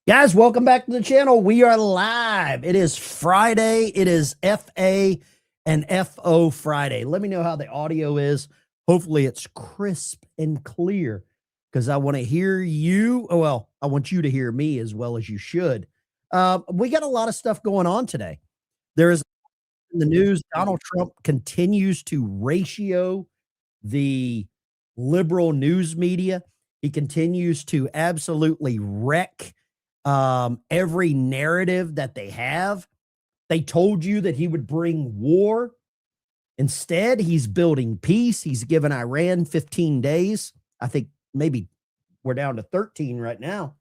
Guys, welcome back to the channel. We are live. It is Friday. It is FA and FO Friday. Let me know how the audio is. Hopefully it's crisp and clear because I want to hear you. Oh, well, I want you to hear me as well as you should. We got a lot of stuff going on today. There is in the news, Donald Trump continues to ratio the liberal news media. He continues to absolutely wreck every narrative that they have. They told you that he would bring war. Instead, he's building peace. He's given Iran 15 days. I think maybe we're down to 13 right now.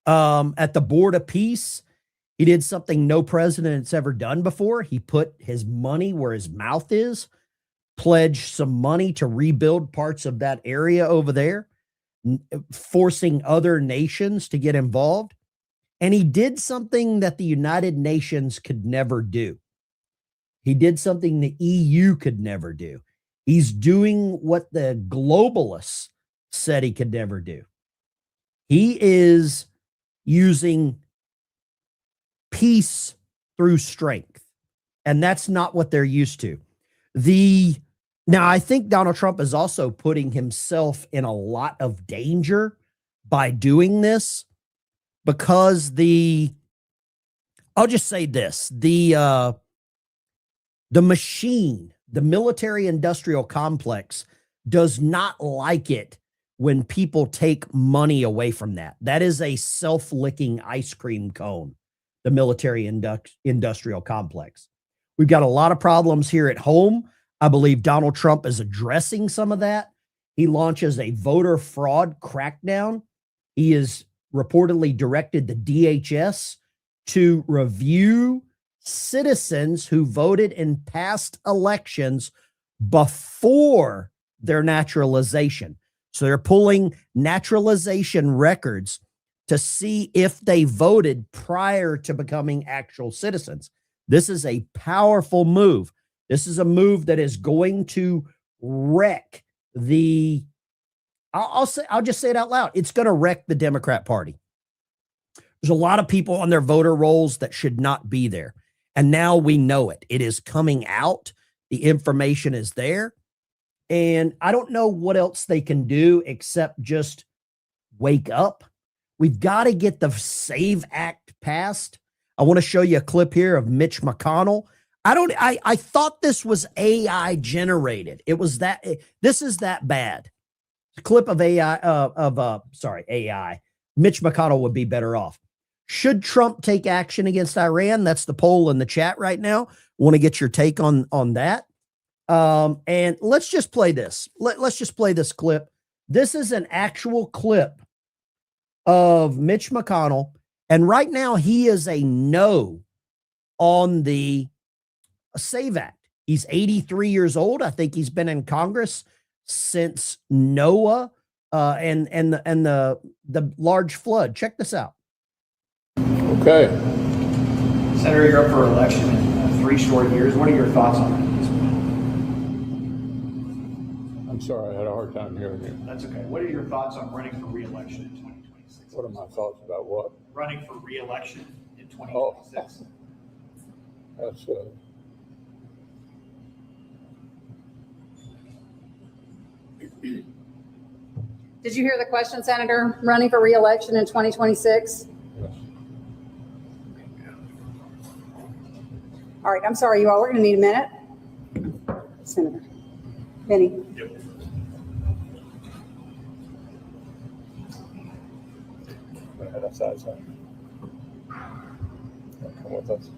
At the board of peace, he did something no president has ever done before. He put his money where his mouth is, pledged some money to rebuild parts of that area over there, forcing other nations to get involved. And he did something that the United Nations could never do. He did something the EU could never do. He's doing what the globalists said he could never do. He is using peace through strength. And that's not what they're used to. Now, I think Donald Trump is also putting himself in a lot of danger by doing this because I'll just say this, the machine, the military industrial complex does not like it when people take money away from that. That is a self-licking ice cream cone, the military industrial complex. We've got a lot of problems here at home. I believe Donald Trump is addressing some of that. He launches a voter fraud crackdown. He has reportedly directed the DHS to review citizens who voted in past elections before their naturalization. So they're pulling naturalization records to see if they voted prior to becoming actual citizens. This is a powerful move. This is a move that is going to wreck I'll just say it out loud. It's going to wreck the Democrat Party. There's a lot of people on their voter rolls that should not be there. And now we know it. It is coming out. The information is there. And I don't know what else they can do except just wake up. We've got to get the SAVE Act passed. I want to show you a clip here of Mitch McConnell. I thought this was AI generated. This is that bad. The clip of AI. Mitch McConnell would be better off. Should Trump take action against Iran? That's the poll in the chat right now. Want to get your take on that. And let's just play this. Let's just play this clip. This is an actual clip of Mitch McConnell. And right now he is a no on the SAVE Act. He's 83 years old. I think he's been in Congress since Noah and the large flood. Check this out. Okay. Senator, you're up for election in 3 short years. What are your thoughts on that? I'm sorry, I had a hard time hearing you. That's okay. What are your thoughts on running for re-election in 2026? What are my thoughts about what? Running for re-election in 2026. That's Did you hear the question, Senator? Running for re-election in 2026? yes. All right, I'm sorry, you all. We're going to need a minute. Senator Benny. Yep. Head outside, so. Come with us.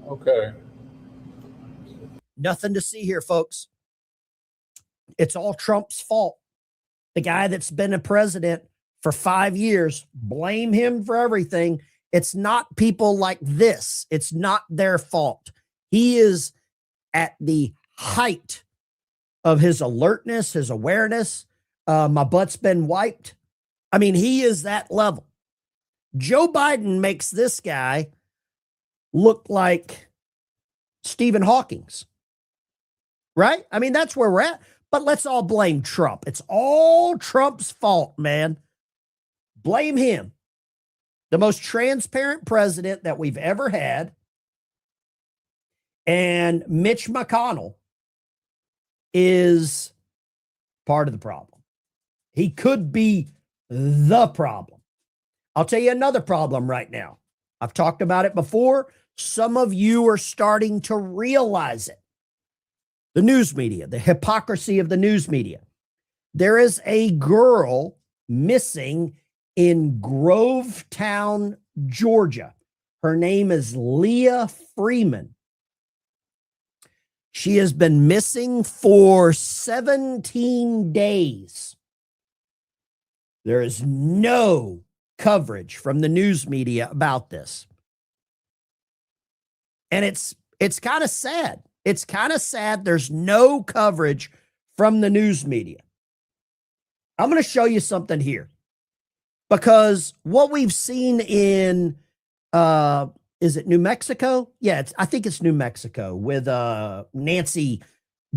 Okay. Nothing to see here, folks. It's all Trump's fault. The guy that's been a president for 5 years, blame him for everything. It's not people like this. It's not their fault. He is at the height of his alertness, his awareness. My butt's been wiped. I mean, he is that level. Joe Biden makes this guy look like Stephen Hawking's. Right? I mean, that's where we're at. But let's all blame Trump. It's all Trump's fault, man. Blame him. The most transparent president that we've ever had. And Mitch McConnell is part of the problem. He could be the problem. I'll tell you another problem right now. I've talked about it before. Some of you are starting to realize it. The news media, the hypocrisy of the news media. There is a girl missing in Grovetown, Georgia. Her name is Leah Freeman. She has been missing for 17 days. There is no coverage from the news media about this. And it's kind of sad. It's kind of sad there's no coverage from the news media. I'm going to show you something here. Because what we've seen in, is it New Mexico? Yeah, I think it's New Mexico with Nancy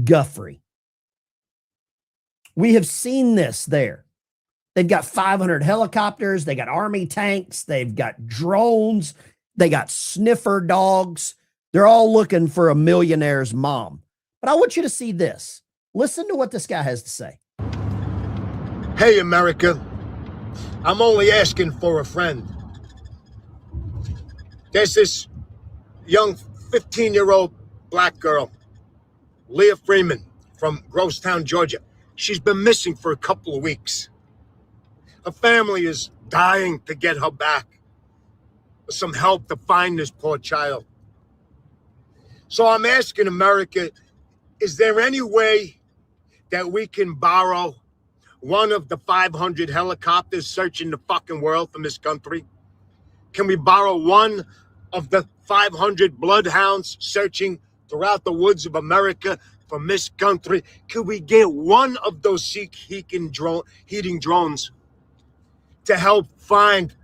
Guthrie. We have seen this there. They've got 500 helicopters. They got army tanks. They've got drones. They got sniffer dogs. They're all looking for a millionaire's mom. But I want you to see this. Listen to what this guy has to say. Hey, America. I'm only asking for a friend. There's this young 15-year-old black girl, Leah Freeman from Grovetown, Georgia. She's been missing for a couple of weeks. Her family is dying to get her back. Some help to find this poor child. So I'm asking America, is there any way that we can borrow one of the 500 helicopters searching the fucking world from this country? Can we borrow one of the 500 bloodhounds searching throughout the woods of America from this country? Could we get one of those heating drones to help find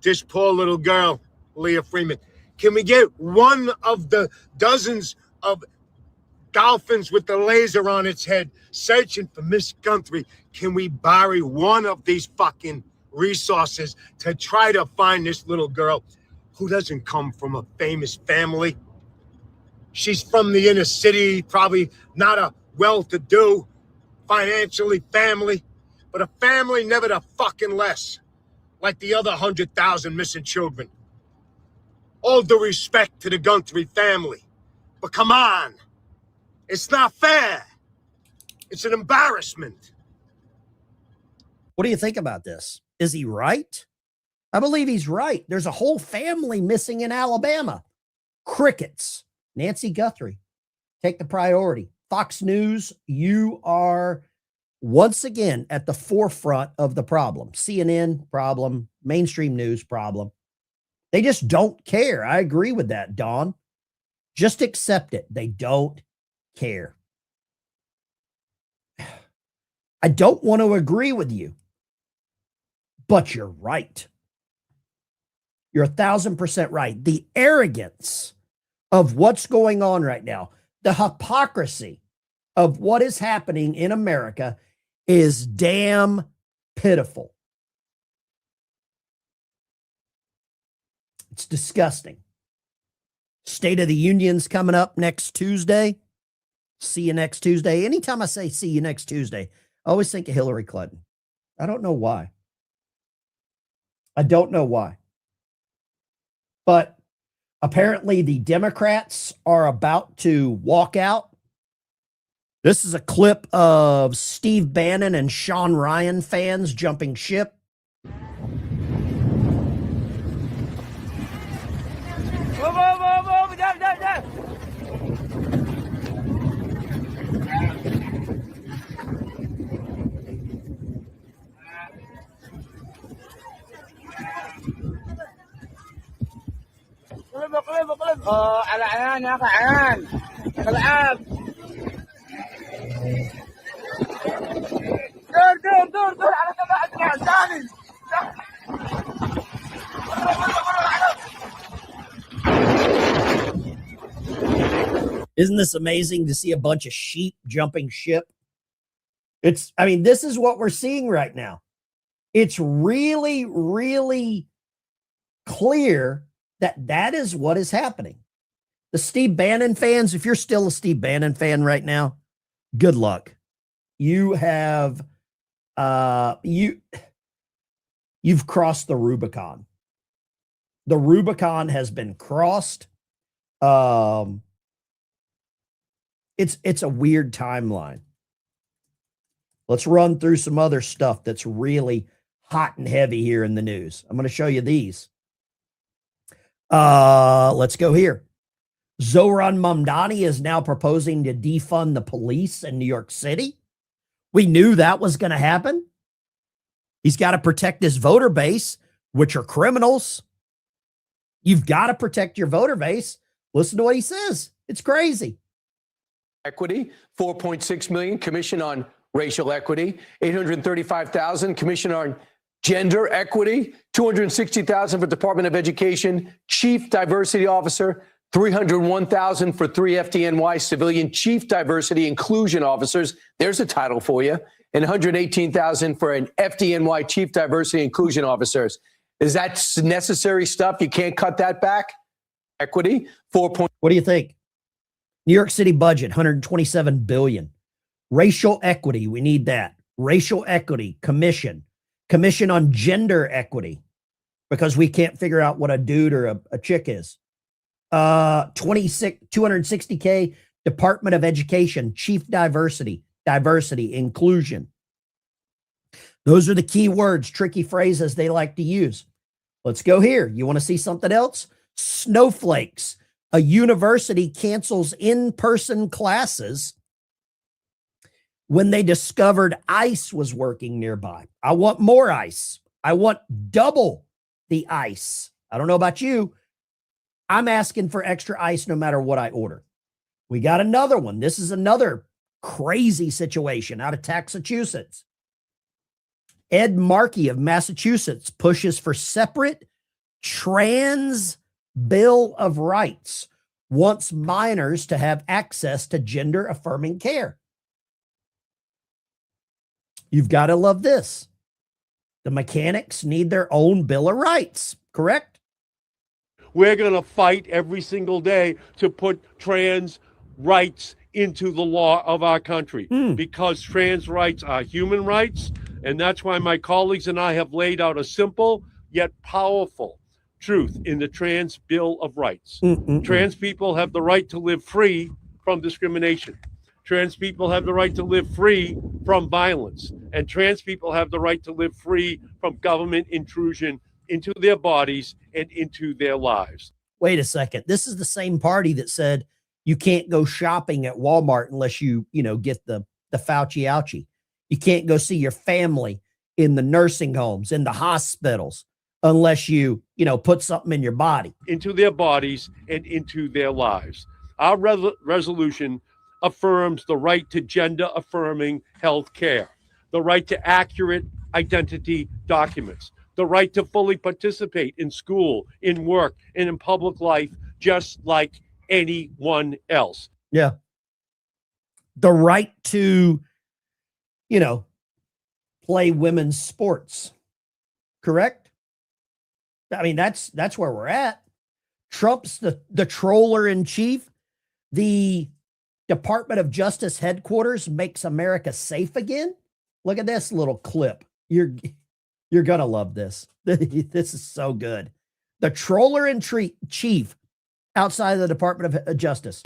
this poor little girl, Leah Freeman? Can we get one of the dozens of dolphins with the laser on its head searching for this country? Can we borrow one of these fucking resources to try to find this little girl who doesn't come from a famous family? She's from the inner city, probably not a well-to-do financially family, but a family never the fucking less, like the other 100,000 missing children. All due respect to the Guthrie family, but come on, it's not fair. It's an embarrassment. What do you think about this? Is he right? I believe he's right. There's a whole family missing in Alabama. Crickets. Nancy Guthrie, take the priority. Fox News, you are once again at the forefront of the problem. CNN, problem. Mainstream news, problem. They just don't care. I agree with that, Dawn. Just accept it. They don't care. I don't want to agree with you, but you're right. You're 1,000% right. The arrogance of what's going on right now, the hypocrisy of what is happening in America is damn pitiful. It's disgusting. State of the Union's coming up next Tuesday. See you next Tuesday. Anytime I say see you next Tuesday, I always think of Hillary Clinton. I don't know why. I don't know why. But apparently the Democrats are about to walk out. This is a clip of Steve Bannon and Sean Ryan fans jumping ship. على يا كعان العاب دور على تبعك ثاني. Isn't this amazing to see a bunch of sheep jumping ship? I mean, this is what we're seeing right now. It's really, really clear that that is what is happening. The Steve Bannon fans, if you're still a Steve Bannon fan right now, good luck. You have, you've crossed the Rubicon. The Rubicon has been crossed. It's a weird timeline. Let's run through some other stuff that's really hot and heavy here in the news. I'm going to show you these. Let's go here. Zohran Mamdani is now proposing to defund the police in New York City. We knew that was going to happen. He's got to protect his voter base, which are criminals. You've got to protect your voter base. Listen to what he says. It's crazy. Equity, 4.6 million, commission on racial equity, 835,000, commission on gender equity, 260,000 for Department of Education, chief diversity officer, 301,000 for 3 FDNY civilian chief diversity inclusion officers. There's a title for you. And 118,000 for an FDNY chief diversity inclusion officers. Is that necessary stuff? You can't cut that back? Equity, 4. What do you think? New York City budget, 127 billion. Racial equity, we need that. Racial equity, commission on gender equity, because we can't figure out what a dude or a chick is. 260K, Department of Education, chief diversity, inclusion. Those are the key words, tricky phrases they like to use. Let's go here. You want to see something else? Snowflakes. A university cancels in-person classes when they discovered ICE was working nearby. I want more ICE. I want double the ICE. I don't know about you. I'm asking for extra ICE no matter what I order. We got another one. This is another crazy situation out of Massachusetts. Ed Markey of Massachusetts pushes for separate trans Bill of Rights, wants minors to have access to gender affirming care. You've got to love this. The mechanics need their own Bill of Rights, correct? We're going to fight every single day to put trans rights into the law of our country because trans rights are human rights. And that's why my colleagues and I have laid out a simple yet powerful truth in the Trans Bill of Rights. Trans people have the right to live free from discrimination. Trans people have the right to live free from violence. And trans people have the right to live free from government intrusion into their bodies and into their lives. Wait a second. This is the same party that said you can't go shopping at Walmart unless you get the Fauci ouchie. You can't go see your family in the nursing homes, in the hospitals, unless you put something in your body. Into their bodies and into their lives. Our resolution affirms the right to gender-affirming health care, the right to accurate identity documents, the right to fully participate in school, in work, and in public life, just like anyone else. Yeah. The right to, play women's sports, correct? I mean, that's where we're at. Trump's the troller in chief. The Department of Justice headquarters makes America safe again. Look at this little clip. You're going to love this. This is so good. The troller in chief outside of the Department of Justice.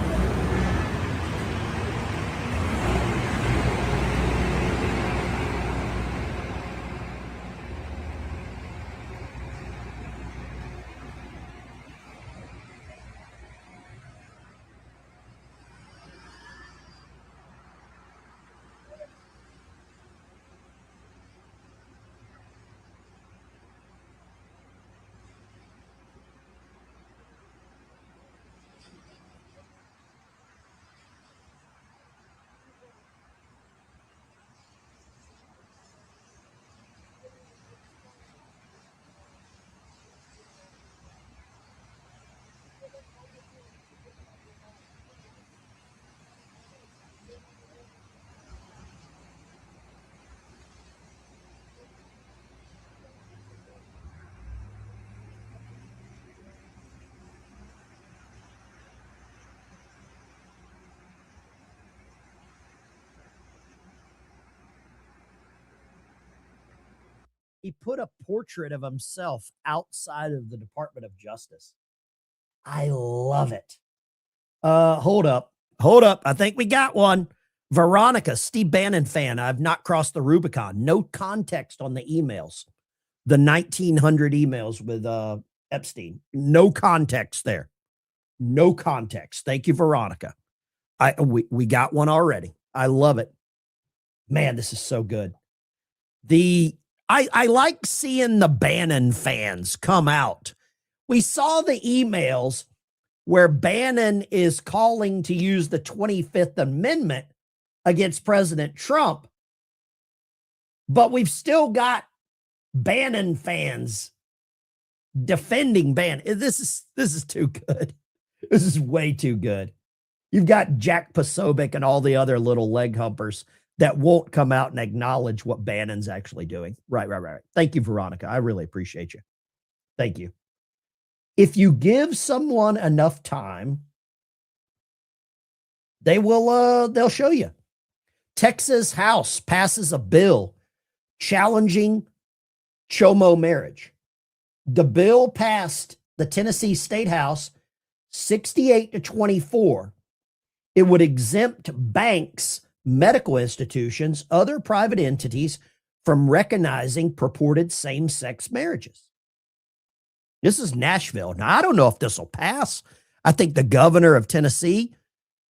He put a portrait of himself outside of the Department of Justice. I love it. Hold up. I think we got one. Veronica, Steve Bannon fan. I've not crossed the Rubicon. No context on the emails. The 1900 emails with Epstein. No context there. No context. Thank you, Veronica. We got one already. I love it. Man, this is so good. I like seeing the Bannon fans come out. We saw the emails where Bannon is calling to use the 25th Amendment against President Trump, but we've still got Bannon fans defending Bannon. This is too good. This is way too good. You've got Jack Posobiec and all the other little leg humpers that won't come out and acknowledge what Bannon's actually doing. Right. Thank you, Veronica. I really appreciate you. Thank you. If you give someone enough time, they'll show you. Texas House passes a bill challenging Chomo marriage. The bill passed the Tennessee State House 68-24. It would exempt banks, medical institutions, other private entities from recognizing purported same-sex marriages. This is Nashville. Now, I don't know if this will pass. I think the governor of Tennessee,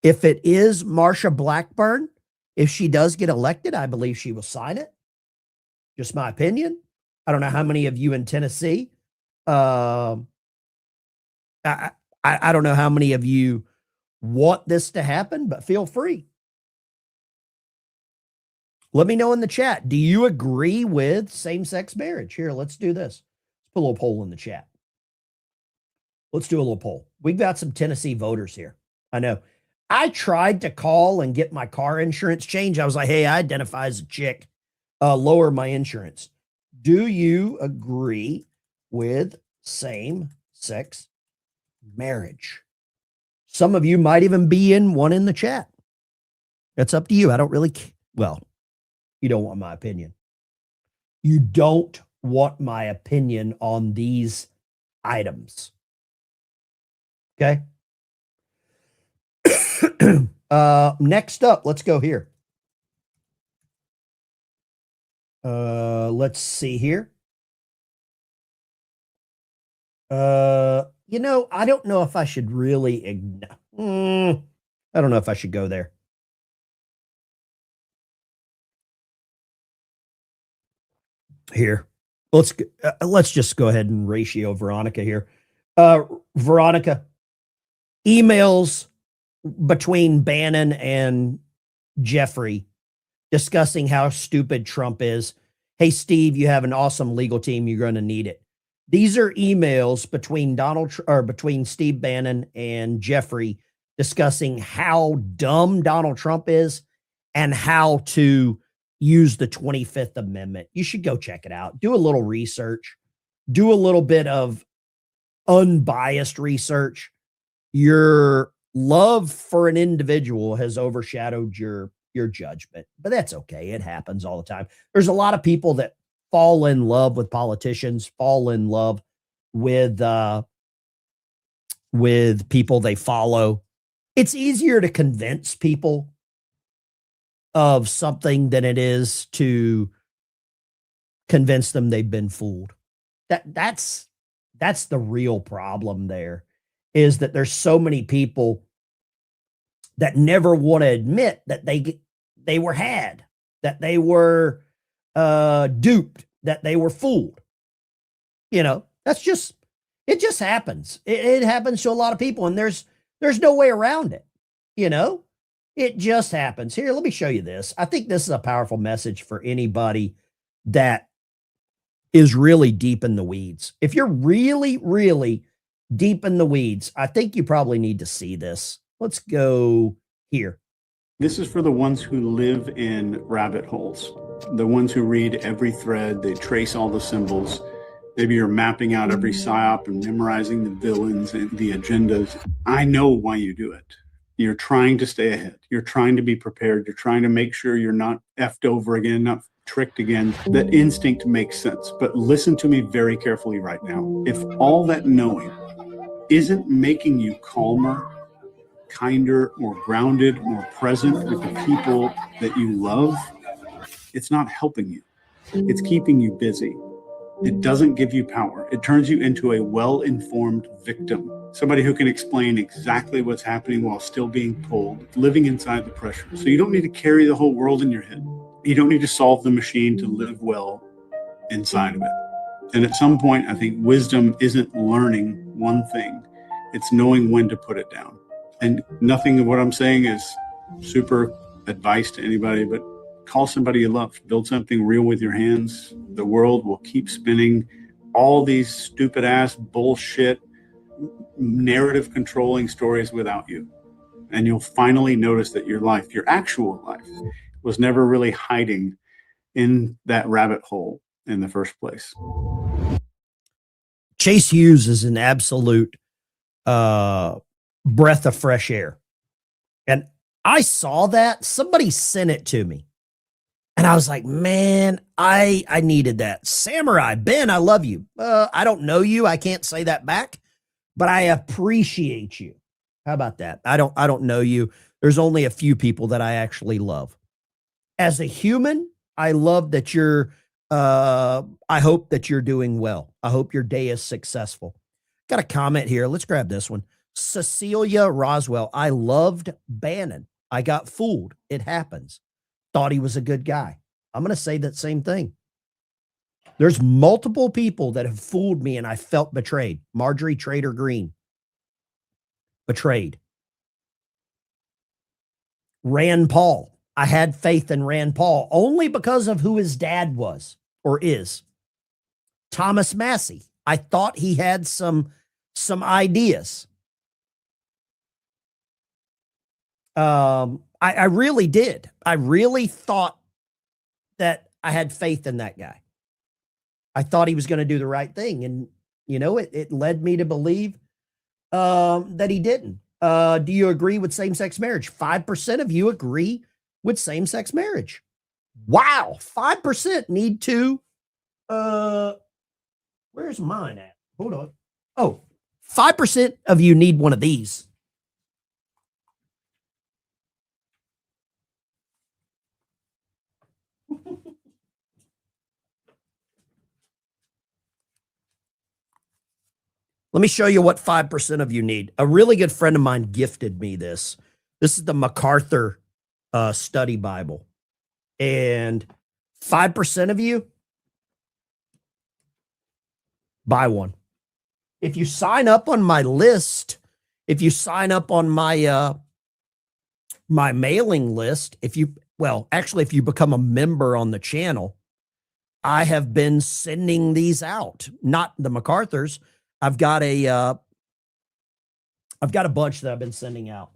if it is Marsha Blackburn, if she does get elected, I believe she will sign it. Just my opinion. I don't know how many of you in Tennessee. I don't know how many of you want this to happen, but feel free. Let me know in the chat. Do you agree with same-sex marriage? Here, let's do this. Let's put a little poll in the chat. Let's do a little poll. We've got some Tennessee voters here. I know. I tried to call and get my car insurance changed. I was like, hey, I identify as a chick. Lower my insurance. Do you agree with same-sex marriage? Some of you might even be in one in the chat. That's up to you. I don't really well, you don't want my opinion. You don't want my opinion on these items. Okay. Next up, let's go here. Let's see here. I don't know if I should really I don't know if I should go there. Here. Let's just go ahead and ratio Veronica here. Veronica, emails between Bannon and Jeffrey discussing how stupid Trump is. Hey, Steve, you have an awesome legal team. You're going to need it. These are emails between Steve Bannon and Jeffrey discussing how dumb Donald Trump is and how to use the 25th Amendment. You should go check it out. Do a little research. Do a little bit of unbiased research. Your love for an individual has overshadowed your judgment, but that's okay. It happens all the time. There's a lot of people that fall in love with politicians, fall in love with people they follow. It's easier to convince people of something than it is to convince them they've been fooled. That's the real problem there, is that there's so many people that never want to admit that they were had, that they were duped, that they were fooled. It just happens. It happens to a lot of people, and there's no way around it. It just happens. Here, let me show you this. I think this is a powerful message for anybody that is really deep in the weeds. If you're really, really deep in the weeds, I think you probably need to see this. Let's go here. This is for the ones who live in rabbit holes, the ones who read every thread, they trace all the symbols. Maybe you're mapping out every psyop and memorizing the villains and the agendas. I know why you do it. You're trying to stay ahead. You're trying to be prepared. You're trying to make sure you're not effed over again, not tricked again. That instinct makes sense. But listen to me very carefully right now. If all that knowing isn't making you calmer, kinder, more grounded, more present with the people that you love, it's not helping you. It's keeping you busy. It doesn't give you power. It turns you into a well-informed victim, somebody who can explain exactly what's happening while still being pulled, living inside the pressure. So you don't need to carry the whole world in your head. You don't need to solve the machine to live well inside of it. And at some point, I think wisdom isn't learning one thing. It's knowing when to put it down. And nothing of what I'm saying is super advice to anybody, but call somebody you love. Build something real with your hands. The world will keep spinning all these stupid ass bullshit narrative controlling stories without you. And you'll finally notice that your life, your actual life, was never really hiding in that rabbit hole in the first place. Chase Hughes is an absolute breath of fresh air. And I saw that. Somebody sent it to me. And I was like, man, I needed that. Samurai, Ben, I love you. I don't know you. I can't say that back, but I appreciate you. How about that? I don't know you. There's only a few people that I actually love. As a human, I love that you're, I hope that you're doing well. I hope your day is successful. Got a comment here. Let's grab this one. Cecilia Roswell. I loved Bannon. I got fooled. It happens. Thought he was a good guy. I'm going to say that same thing. There's multiple people that have fooled me and I felt betrayed. Marjorie Trader Green. Betrayed. Rand Paul. I had faith in Rand Paul only because of who his dad was or is. Thomas Massey. I thought he had some ideas. I really did. I really thought that I had faith in that guy. I thought he was going to do the right thing. And, you know, it led me to believe that he didn't. Do you agree with same-sex marriage? 5% of you agree with same-sex marriage. Wow. 5% need to, where's mine at? Hold on. Oh, 5% of you need one of these. Let me show you what 5% of you need. A really good friend of mine gifted me this. This is the MacArthur Study Bible. And 5% of you, buy one. If you sign up on my list, if you sign up on my my mailing list, if you become a member on the channel, I have been sending these out. Not the MacArthurs. I've got a bunch that I've been sending out.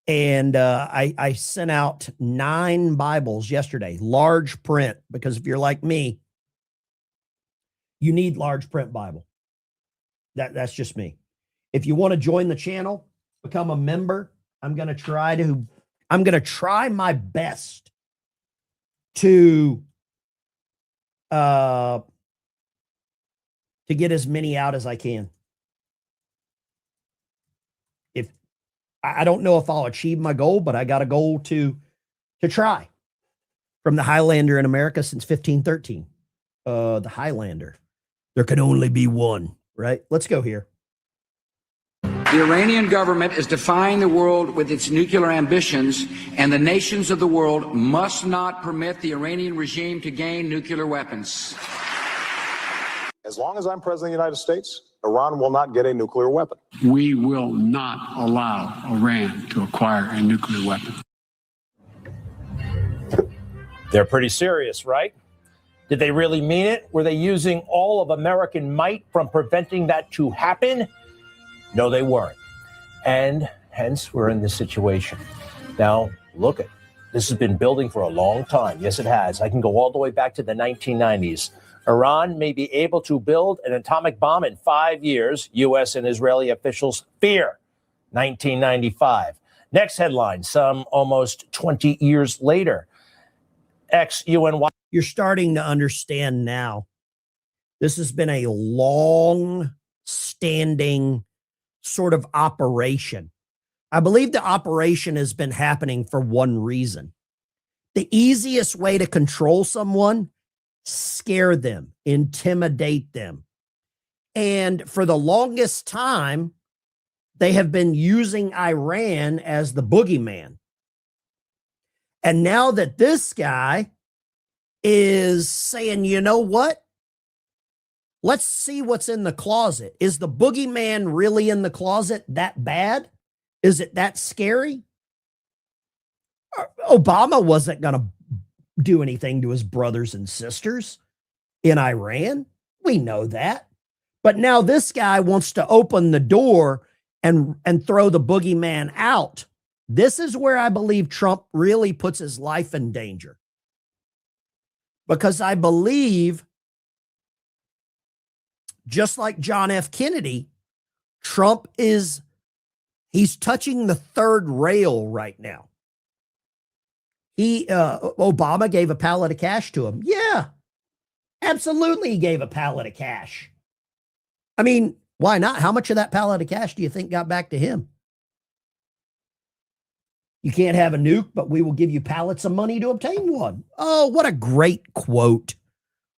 And I sent out 9 Bibles yesterday, large print, because if you're like me, you need large print Bible. That's just me. If you want to join the channel, become a member, I'm going to try my best to get as many out as I can. If I don't know if I'll achieve my goal, but I got a goal to try. From the Highlander in America since 1513. The Highlander. There can only be one, right? Let's go here. The Iranian government is defying the world with its nuclear ambitions, and the nations of the world must not permit the Iranian regime to gain nuclear weapons. As long as I'm president of the United States, Iran will not get a nuclear weapon. We will not allow Iran to acquire a nuclear weapon. They're pretty serious, right? Did they really mean it? Were they using all of American might from preventing that to happen? No, they weren't. And hence, we're in this situation. Now, look at this has been building for a long time. Yes, it has. I can go all the way back to the 1990s. Iran may be able to build an atomic bomb in 5 years. U.S. and Israeli officials fear. 1995. Next headline, some almost 20 years later. Ex-UN. you're starting to understand now. This has been a long-standing sort of operation. I believe the operation has been happening for one reason. The easiest way to control someone, scare them, intimidate them. And for the longest time, they have been using Iran as the boogeyman. And now that this guy is saying, you know what? Let's see what's in the closet. Is the boogeyman really in the closet that bad? Is it that scary? Obama wasn't going to do anything to his brothers and sisters in Iran. We know that. But now this guy wants to open the door and throw the boogeyman out. This is where I believe Trump really puts his life in danger. Because I believe, just like John F. Kennedy, Trump he's touching the third rail right now. Obama gave a pallet of cash to him. Yeah, absolutely. He gave a pallet of cash. I mean, why not? How much of that pallet of cash do you think got back to him? You can't have a nuke, but we will give you pallets of money to obtain one. Oh, what a great quote.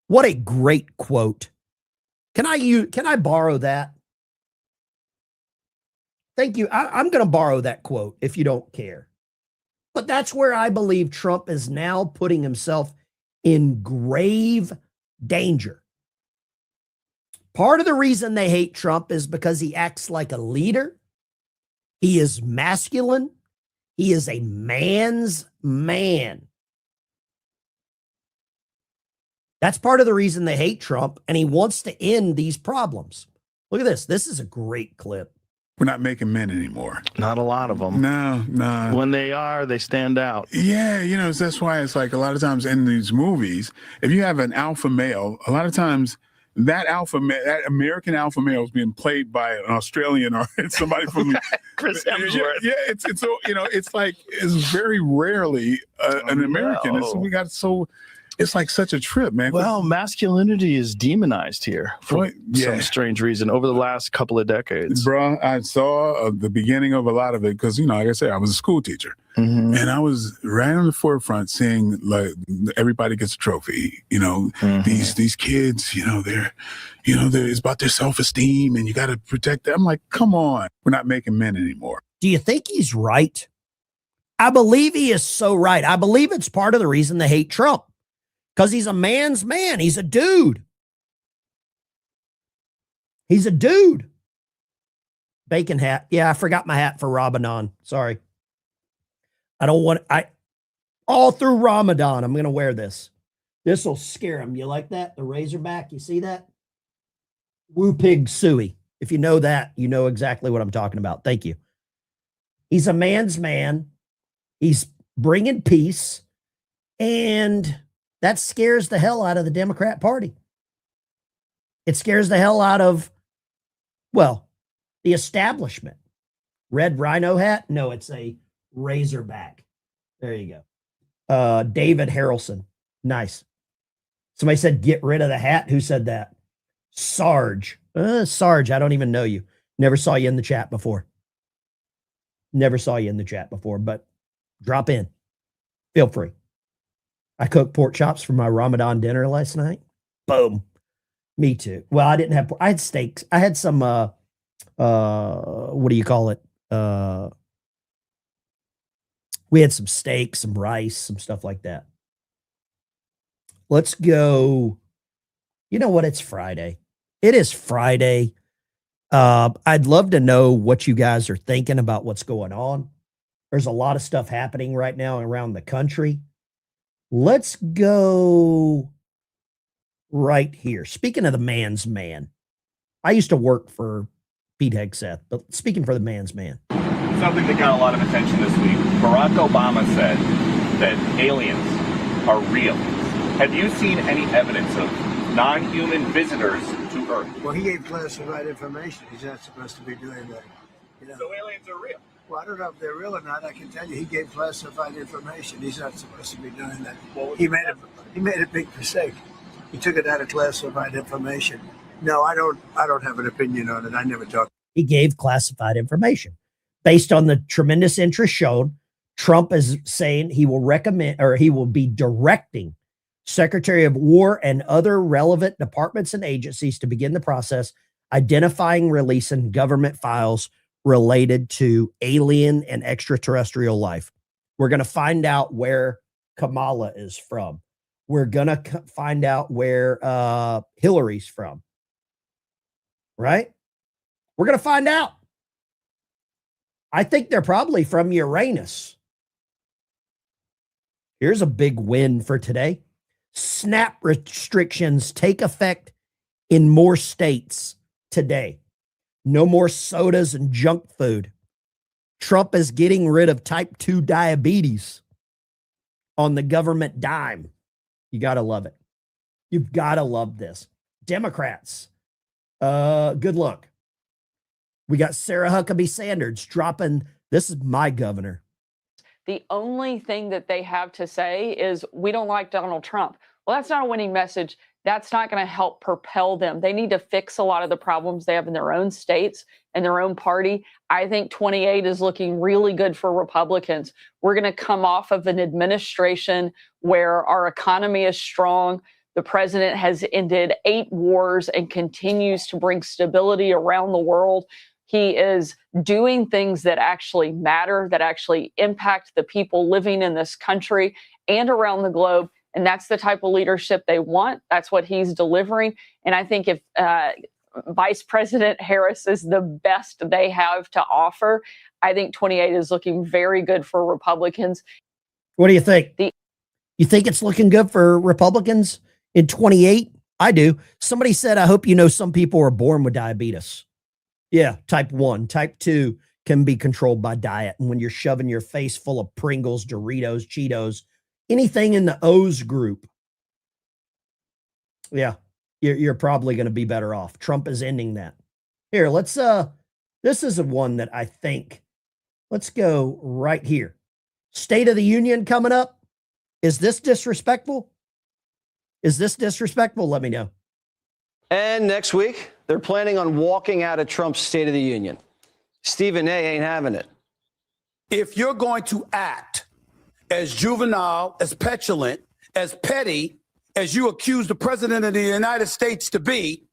What a great quote. Can I borrow that? Thank you. I'm going to borrow that quote if you don't care. But that's where I believe Trump is now putting himself in grave danger. Part of the reason they hate Trump is because he acts like a leader. He is masculine. He is a man's man. That's part of the reason they hate Trump, and he wants to end these problems. Look at this. This is a great clip. We're not making men anymore. Not a lot of them. No. When they are, they stand out. Yeah, that's why it's like a lot of times in these movies, if you have an alpha male, a lot of times that American alpha male is being played by an Australian or somebody from Chris Hemsworth. Yeah, it's like it's very rarely an American. It's like such a trip, man. Well, masculinity is demonized here for some strange reason over the last couple of decades. Bro, I saw the beginning of a lot of it because, like I said, I was a school teacher. Mm-hmm. And I was right on the forefront seeing like everybody gets a trophy. These kids, it's about their self-esteem and you got to protect them. I'm like, come on, we're not making men anymore. Do you think he's right? I believe he is so right. I believe it's part of the reason they hate Trump. Because he's a man's man. He's a dude. He's a dude. Bacon hat. Yeah, I forgot my hat for Ramadan. Sorry. All through Ramadan, I'm going to wear this. This will scare him. You like that? The Razorback? You see that? Woo Pig Suey. If you know that, you know exactly what I'm talking about. Thank you. He's a man's man. He's bringing peace. And that scares the hell out of the Democrat Party. It scares the hell out of, the establishment. Red rhino hat? No, it's a Razorback. There you go. David Harrelson. Nice. Somebody said, get rid of the hat. Who said that? Sarge. Sarge, I don't even know you. Never saw you in the chat before. But drop in. Feel free. I cooked pork chops for my Ramadan dinner last night. Boom. Me too. Well, I had steaks. I had some, what do you call it? We had some steak, some rice, some stuff like that. Let's go. You know what? It's Friday. It is Friday. I'd love to know what you guys are thinking about what's going on. There's a lot of stuff happening right now around the country. Let's go right here. Speaking of the man's man, I used to work for Pete Hegseth, but speaking for the man's man. Something that got a lot of attention this week. Barack Obama said that aliens are real. Have you seen any evidence of non-human visitors to Earth? Well, he gave classified information. He's not supposed to be doing that. So aliens are real? Well, I don't know if they're real or not. I can tell you he gave classified information. He's not supposed to be doing that. He made a big mistake. He took it out of classified information. No, I don't have an opinion on it. I never talked. He gave classified information. Based on the tremendous interest shown, Trump is saying he will recommend, or he will be directing Secretary of War and other relevant departments and agencies to begin the process identifying, releasing government files related to alien and extraterrestrial life. We're going to find out where Kamala is from. We're going to find out where Hillary's from. Right? We're going to find out. I think they're probably from Uranus. Here's a big win for today. SNAP restrictions take effect in more states today. No more sodas and junk food. Trump is getting rid of type 2 diabetes on the government dime. You got to love it. You've got to love this. Democrats, good luck. We got Sarah Huckabee Sanders dropping, this is my governor. The only thing that they have to say is, we don't like Donald Trump. Well, that's not a winning message. That's not going to help propel them. They need to fix a lot of the problems they have in their own states and their own party. I think 28 is looking really good for Republicans. We're going to come off of an administration where our economy is strong. The president has ended 8 wars and continues to bring stability around the world. He is doing things that actually matter, that actually impact the people living in this country and around the globe. And that's the type of leadership they want. That's what he's delivering. And I think if Vice President Harris is the best they have to offer, I think 28 is looking very good for Republicans. What do you think? You think it's looking good for Republicans in 28? I do. Somebody said, I hope you know some people are born with diabetes. Yeah, type 1. Type 2 can be controlled by diet. And when you're shoving your face full of Pringles, Doritos, Cheetos, anything in the O's group, yeah, you're probably going to be better off. Trump is ending that. Here, let's, this is one that I think, let's go right here. State of the Union coming up. Is this disrespectful? Is this disrespectful? Let me know. And next week, they're planning on walking out of Trump's State of the Union. Stephen A. ain't having it. If you're going to act as juvenile, as petulant, as petty, as you accuse the president of the United States to be,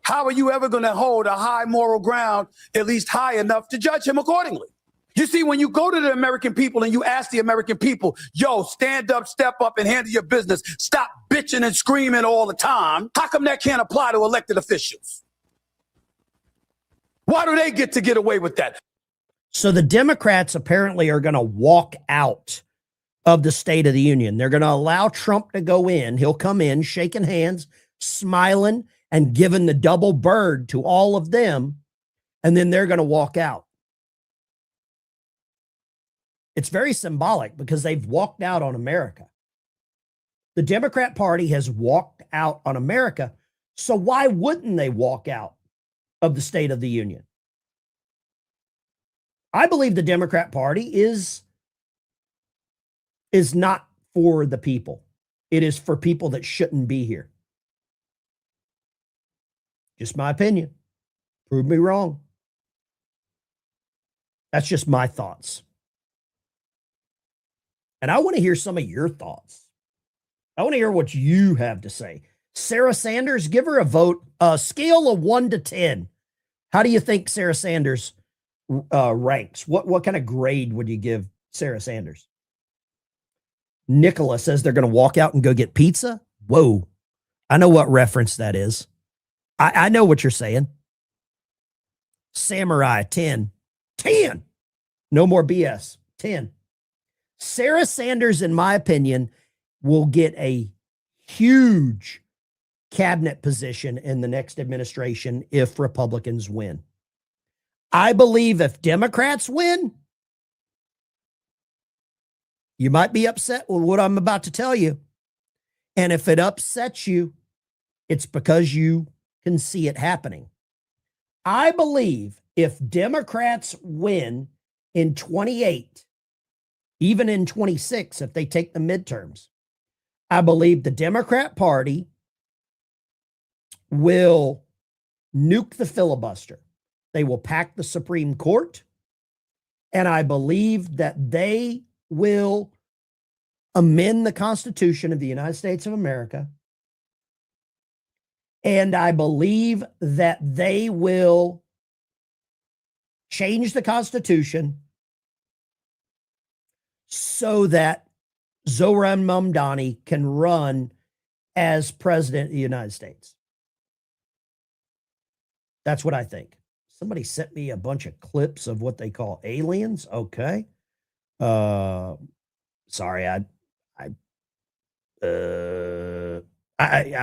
how are you ever going to hold a high moral ground, at least high enough to judge him accordingly? You see, when you go to the American people and you ask the American people, yo, stand up, step up, and handle your business, stop bitching and screaming all the time, how come that can't apply to elected officials? Why do they get away with that? So the Democrats apparently are going to walk out of the State of the Union. They're going to allow Trump to go in. He'll come in shaking hands, smiling, and giving the double bird to all of them. And then they're going to walk out. It's very symbolic because they've walked out on America. The Democrat Party has walked out on America. So why wouldn't they walk out of the State of the Union? I believe the Democrat Party is not for the people. It is for people that shouldn't be here. Just my opinion. Prove me wrong. That's just my thoughts. And I want to hear some of your thoughts. I want to hear what you have to say. Sarah Sanders, give her a vote. Scale of 1 to 10. How do you think Sarah Sanders ranks? What kind of grade would you give Sarah Sanders? Nicola says they're going to walk out and go get pizza. Whoa. I know what reference that is. I know what you're saying. Samurai, 10. 10. No more BS. 10. Sarah Sanders, in my opinion, will get a huge cabinet position in the next administration if Republicans win. I believe if Democrats win, you might be upset with what I'm about to tell you. And if it upsets you, it's because you can see it happening. I believe if Democrats win in 28, even in 26, if they take the midterms, I believe the Democrat Party will nuke the filibuster. They will pack the Supreme Court. And I believe that they will amend the Constitution of the United States of America. And I believe that they will change the Constitution so that Zohran Mamdani can run as president of the United States. That's what I think. Somebody sent me a bunch of clips of what they call aliens. Okay. Sorry, I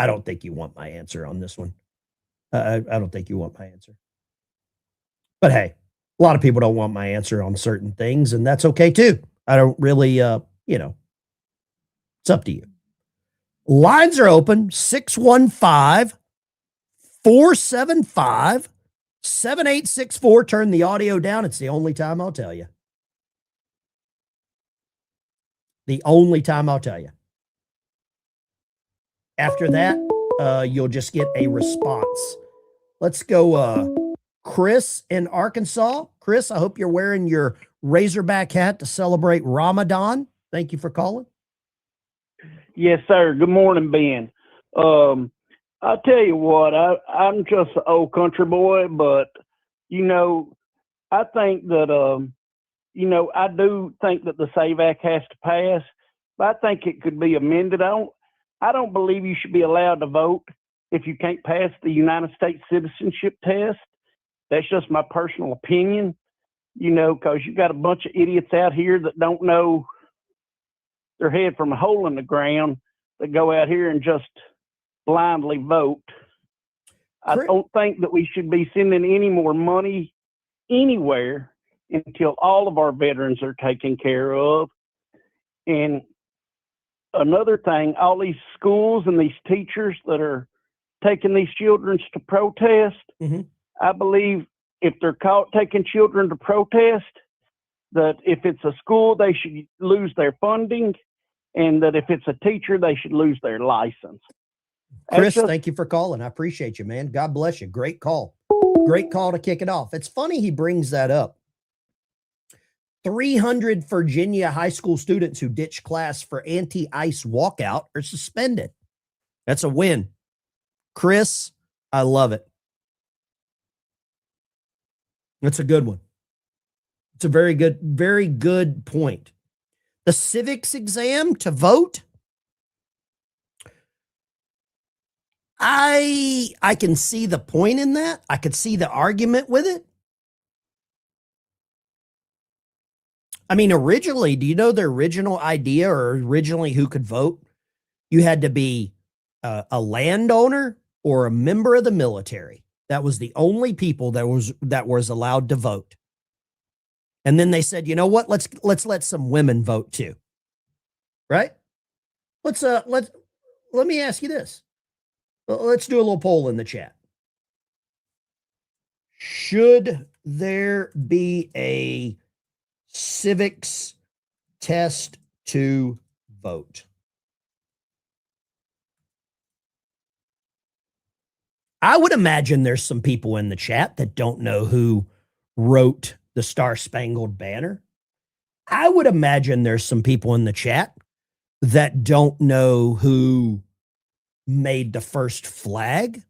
don't think you want my answer on this one. I don't think you want my answer. But hey, a lot of people don't want my answer on certain things, and that's okay too. I don't really, it's up to you. Lines are open, 615-475-7864. Turn the audio down. It's the only time I'll tell you. The only time I'll tell you. After that, you'll just get a response. Let's go, Chris in Arkansas. Chris, I hope you're wearing your Razorback hat to celebrate Ramadan. Thank you for calling. Yes, sir. Good morning, Ben. I'll tell you what, I'm just an old country boy, but, I think that, I do think that the SAVE Act has to pass, but I think it could be amended. I don't believe you should be allowed to vote if you can't pass the United States citizenship test. That's just my personal opinion, because you got a bunch of idiots out here that don't know their head from a hole in the ground that go out here and just blindly vote. I don't think that we should be sending any more money anywhere until all of our veterans are taken care of. And another thing, all these schools and these teachers that are taking these children to protest, I believe if they're caught taking children to protest, that if it's a school, they should lose their funding, and that if it's a teacher, they should lose their license. Chris, thank you for calling. I appreciate you, man. God bless you. Great call. Great call to kick it off. It's funny he brings that up. 300 Virginia high school students who ditched class for anti-ICE walkout are suspended. That's a win. Chris, I love it. That's a good one. It's a very good point. The civics exam to vote, I can see the point in that. I could see the argument with it. I mean, originally, do you know the original idea or originally who could vote? You had to be a landowner or a member of the military. That was the only people that was allowed to vote. And then they said, you know what? Let's let some women vote too. Right? Let me ask you this. Let's do a little poll in the chat. Should there be a civics test to vote? I would imagine there's some people in the chat that don't know who wrote the Star Spangled Banner. I would imagine there's some people in the chat that don't know who made the first flag.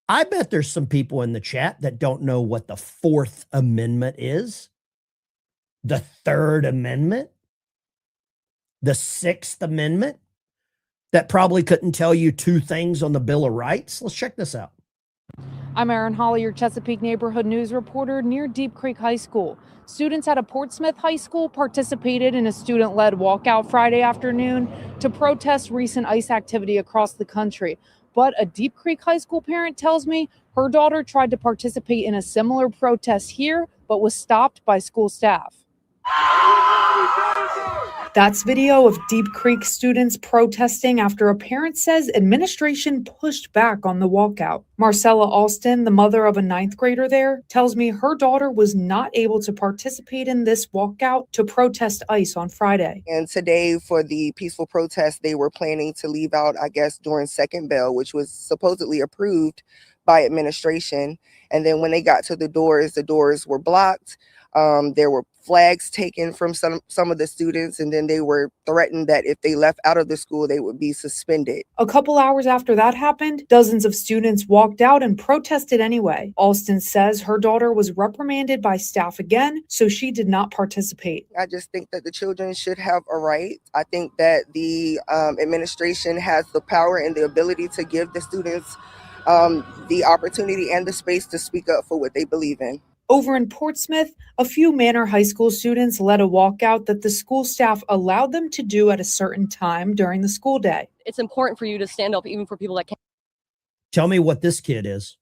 I bet there's some people in the chat that don't know what the Fourth Amendment is, the Third Amendment, the Sixth Amendment, that probably couldn't tell you two things on the Bill of Rights. Let's check this out. I'm Erin Holly, your Chesapeake neighborhood news reporter near Deep Creek High School. Students at a Portsmouth high school participated in a student-led walkout Friday afternoon to protest recent ICE activity across the country. But a Deep Creek High School parent tells me her daughter tried to participate in a similar protest here, but was stopped by school staff. That's video of Deep Creek students protesting after a parent says administration pushed back on the walkout. Marcella Alston, the mother of a 9th grader there, tells me her daughter was not able to participate in this walkout to protest ICE on Friday. And today for the peaceful protest, they were planning to leave out, I guess, during second bell, which was supposedly approved by administration. And then when they got to the doors were blocked. There were flags taken from some of the students, and then they were threatened that if they left out of the school, they would be suspended. A couple hours after that happened, dozens of students walked out and protested anyway. Alston says her daughter was reprimanded by staff again, so she did not participate. I just think that the children should have a right. I think that the administration has the power and the ability to give the students the opportunity and the space to speak up for what they believe in. Over in Portsmouth, a few Manor High School students led a walkout that the school staff allowed them to do at a certain time during the school day. It's important for you to stand up even for people that Tell me what this kid is.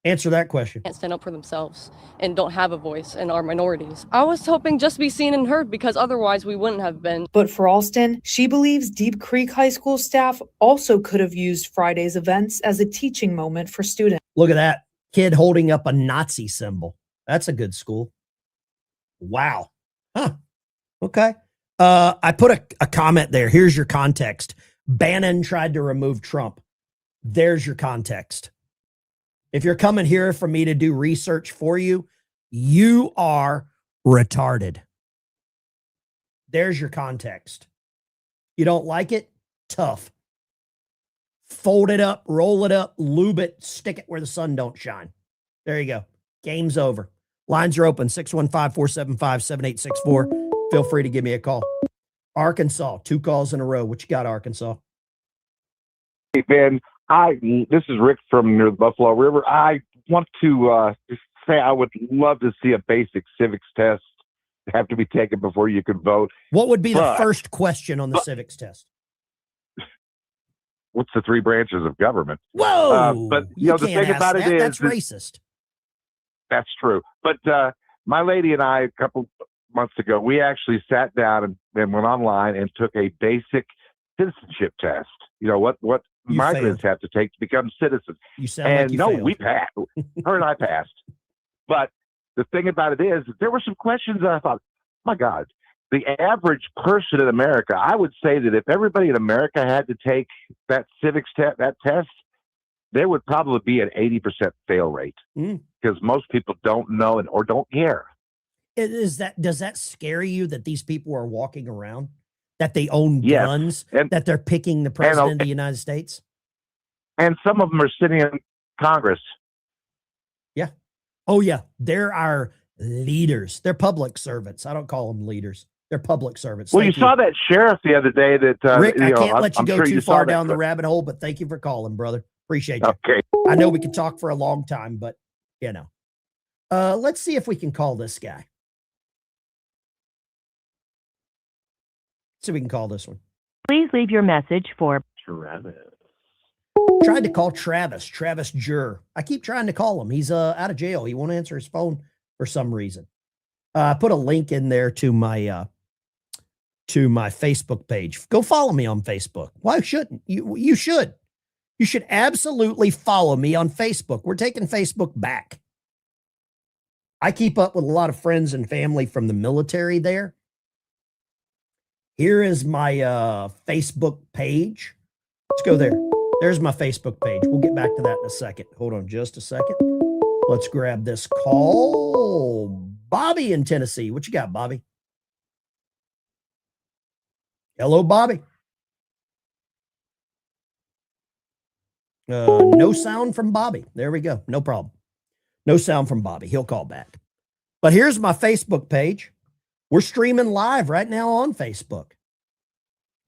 Answer that question. can't stand up for themselves and don't have a voice and are minorities. I was hoping just to be seen and heard because otherwise we wouldn't have been. But for Alston, she believes Deep Creek High School staff also could have used Friday's events as a teaching moment for students. Look at that kid holding up a Nazi symbol. That's a good school. Wow. Huh. Okay. I put a comment there. Here's your context. Bannon tried to remove Trump. There's your context. If you're coming here for me to do research for you, you are retarded. There's your context. You don't like it? Tough. Fold it up, roll it up, lube it, stick it where the sun don't shine. There you go. Game's over. Lines are open, 615-475-7864. Feel free to give me a call. Arkansas, 2 calls in a row. What you got, Arkansas? Hey, Ben. This is Rick from near the Buffalo River. I want to just say I would love to see a basic civics test have to be taken before you can vote. What would be the first question on the civics test? What's the 3 branches of government? Whoa! But the thing about it is that's racist. That's true. But my lady and I, a couple months ago, we actually sat down and went online and took a basic citizenship test. You know what migrants have to take to become citizens. You sound like you failed. We passed. Her and I passed. But the thing about it is, there were some questions that I thought, my God, the average person in America, I would say that if everybody in America had to take that civics test, there would probably be an 80% fail rate because most people don't know or don't care. Does that scare you that these people are walking around, that they own guns, and that they're picking the president of the United States? And some of them are sitting in Congress. Yeah. Oh, yeah. They're our leaders. They're public servants. I don't call them leaders. They're public servants. Well, you saw that sheriff the other day that Rick, I can't let you go too far down the rabbit rabbit hole, but thank you for calling, brother. Appreciate you. Okay. I know we could talk for a long time, but let's see if we can call this guy. See if we can call this one. Please leave your message for Travis. Tried to call Travis Jur. I keep trying to call him. He's out of jail. He won't answer his phone for some reason. I put a link in there to my Facebook page. Go follow me on Facebook. Why shouldn't you? You should. You should absolutely follow me on Facebook. We're taking Facebook back. I keep up with a lot of friends and family from the military there. Here is my Facebook page. Let's go there. There's my Facebook page. We'll get back to that in a second. Hold on just a second. Let's grab this call. Bobby in Tennessee. What you got, Bobby? Hello, Bobby. No sound from Bobby. There we go. No problem. No sound from Bobby. He'll call back. But here's my Facebook page. We're streaming live right now on Facebook.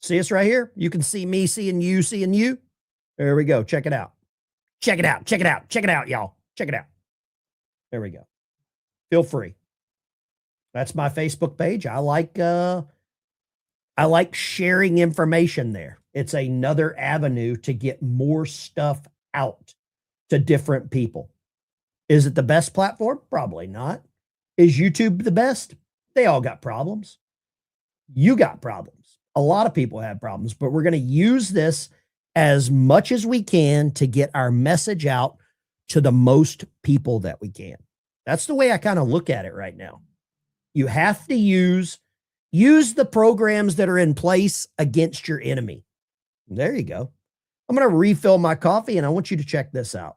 See us right here? You can see me seeing you. There we go. Check it out. Check it out. Check it out. Check it out, y'all. Check it out. There we go. Feel free. That's my Facebook page. I like sharing information there. It's another avenue to get more stuff out to different people. Is it the best platform? Probably not. Is YouTube the best? They all got problems. You got problems. A lot of people have problems, but we're going to use this as much as we can to get our message out to the most people that we can. That's the way I kind of look at it right now. You have to use the programs that are in place against your enemy. There you go. I'm going to refill my coffee, and I want you to check this out.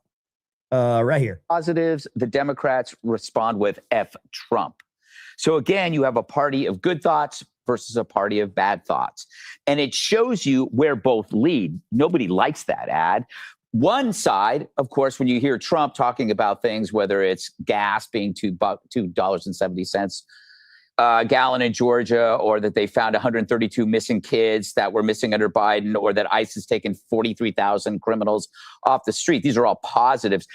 Right here. Positives, the Democrats respond with F Trump. So again, you have a party of good thoughts versus a party of bad thoughts. And it shows you where both lead. Nobody likes that ad. One side, of course, when you hear Trump talking about things, whether it's gas being $2.70 a gallon in Georgia, or that they found 132 missing kids that were missing under Biden, or that ICE has taken 43,000 criminals off the street. These are all positives.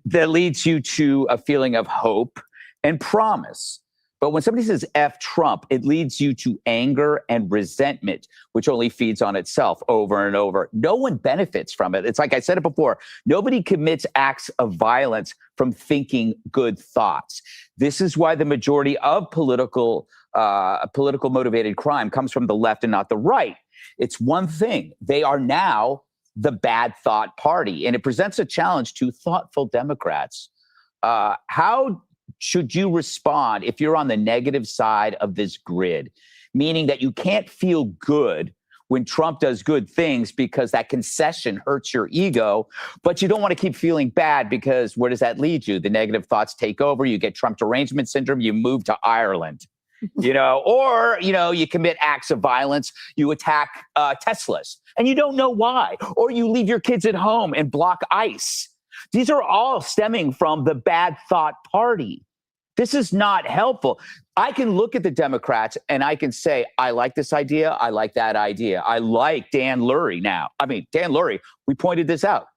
That leads you to a feeling of hope and promise. But when somebody says F Trump, it leads you to anger and resentment, which only feeds on itself over and over. No one benefits from it. It's like I said it before. Nobody commits acts of violence from thinking good thoughts. This is why the majority of political motivated crime comes from the left and not the right. It's one thing. They are now the bad thought party, and it presents a challenge to thoughtful Democrats. How should you respond if you're on the negative side of this grid, meaning that you can't feel good when Trump does good things because that concession hurts your ego, but you don't want to keep feeling bad because where does that lead you? The negative thoughts take over. You get Trump derangement syndrome. You move to Ireland, or you commit acts of violence. You attack Teslas and you don't know why, or you leave your kids at home and block ICE. These are all stemming from the bad thought party. This is not helpful. I can look at the Democrats and I can say, I like this idea. I like that idea. I like Dan Lurie now. I mean, Dan Lurie, we pointed this out.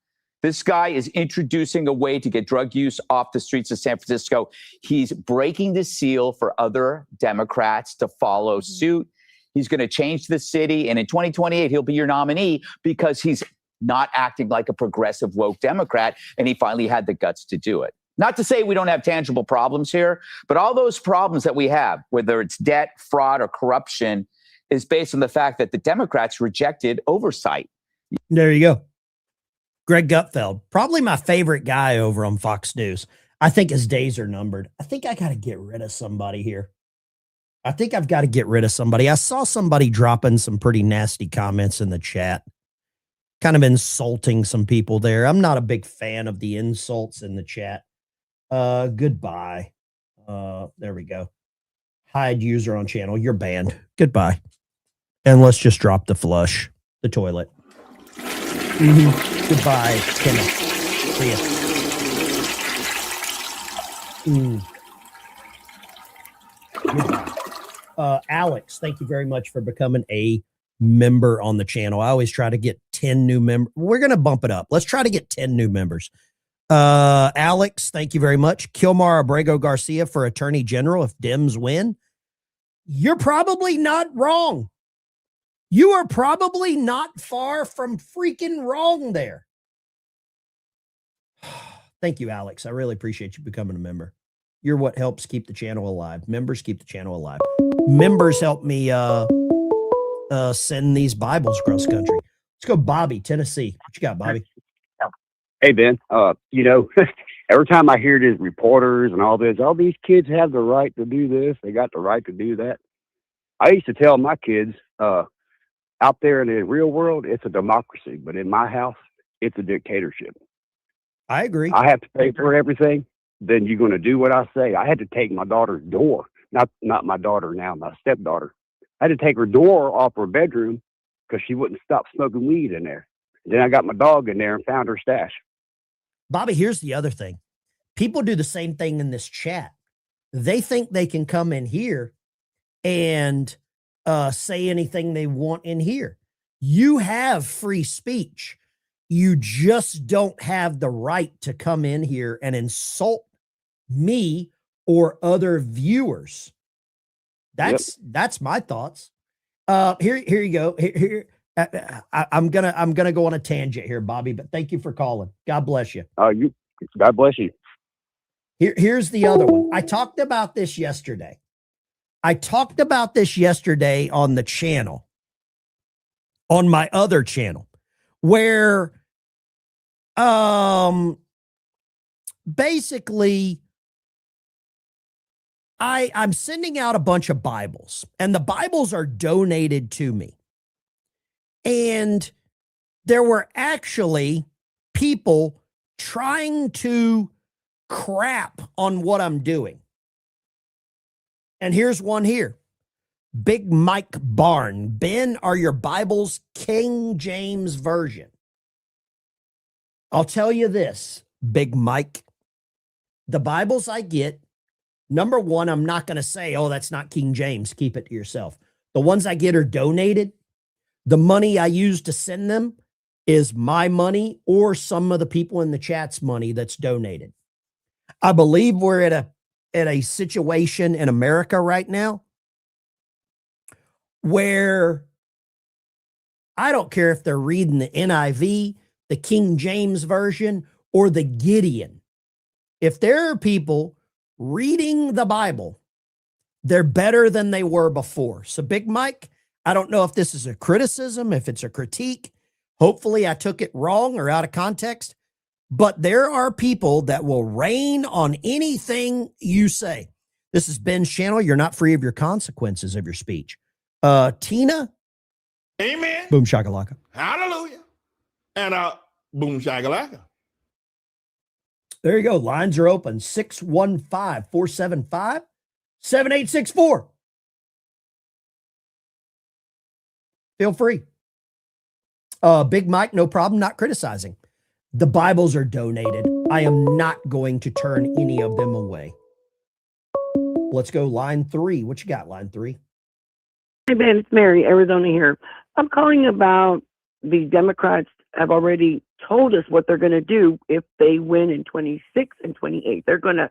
This guy is introducing a way to get drug use off the streets of San Francisco. He's breaking the seal for other Democrats to follow suit. He's going to change the city. And in 2028, he'll be your nominee because he's not acting like a progressive woke Democrat. And he finally had the guts to do it. Not to say we don't have tangible problems here, but all those problems that we have, whether it's debt, fraud, or corruption, is based on the fact that the Democrats rejected oversight. There you go. Greg Gutfeld, probably my favorite guy over on Fox News. I think his days are numbered. I think I got to get rid of somebody here. I think I've got to get rid of somebody. I saw somebody dropping some pretty nasty comments in the chat, kind of insulting some people there. I'm not a big fan of the insults in the chat. Goodbye. There we go. Hide user on channel. You're banned. Goodbye. And let's just drop the flush, the toilet. Goodbye, Kenneth. See ya. Alex, thank you very much for becoming a member on the channel. I always try to get 10 new members. We're going to bump it up. Let's try to get 10 new members. Alex, thank you very much. Kilmar Abrego Garcia for Attorney General if Dems win. You're probably not wrong. You are probably not far from freaking wrong there. Thank you, Alex. I really appreciate you becoming a member. You're what helps keep the channel alive. Members keep the channel alive. Members help me send these Bibles across the country. Let's go, Bobby, Tennessee. What you got, Bobby? Hey, Ben, every time I hear these reporters and all these kids have the right to do this. They got the right to do that. I used to tell my kids out there in the real world, it's a democracy. But in my house, it's a dictatorship. I agree. I have to pay for everything. Then you're going to do what I say. I had to take my daughter's door, not my daughter now, my stepdaughter. I had to take her door off her bedroom because she wouldn't stop smoking weed in there. Then I got my dog in there and found her stash. Bobby, here's the other thing. People do the same thing in this chat. They think they can come in here and say anything they want in here. You have free speech. You just don't have the right to come in here and insult me or other viewers. That's my thoughts. Here you go. Here. I'm gonna go on a tangent here, Bobby, but thank you for calling. God bless you. God bless you. Here's the other one. I talked about this yesterday. I talked about this yesterday on the channel, on my other channel, where basically I'm sending out a bunch of Bibles, and the Bibles are donated to me. And there were actually people trying to crap on what I'm doing. And here's one here. Big Mike Barn. Ben, are your Bibles King James Version? I'll tell you this, Big Mike. The Bibles I get, number one, I'm not going to say, oh, that's not King James. Keep it to yourself. The ones I get are donated. The money I use to send them is my money or some of the people in the chat's money that's donated. I believe we're at a situation in America right now where I don't care if they're reading the NIV, the King James Version, or the Gideon. If there are people reading the Bible, they're better than they were before. So, Big Mike, I don't know if this is a criticism, if it's a critique. Hopefully I took it wrong or out of context. But there are people that will rain on anything you say. This is Ben's channel. You're not free of your consequences of your speech. Tina? Amen. Boom shakalaka. Hallelujah. And boom shakalaka. There you go. Lines are open. 615-475-7864. Feel free. Big Mike, no problem. Not criticizing. The Bibles are donated. I am not going to turn any of them away. Let's go line 3. What you got, line 3? Hey, Ben, it's Mary, Arizona here. I'm calling about the Democrats have already told us what they're going to do if they win in 26 and 28. They're going to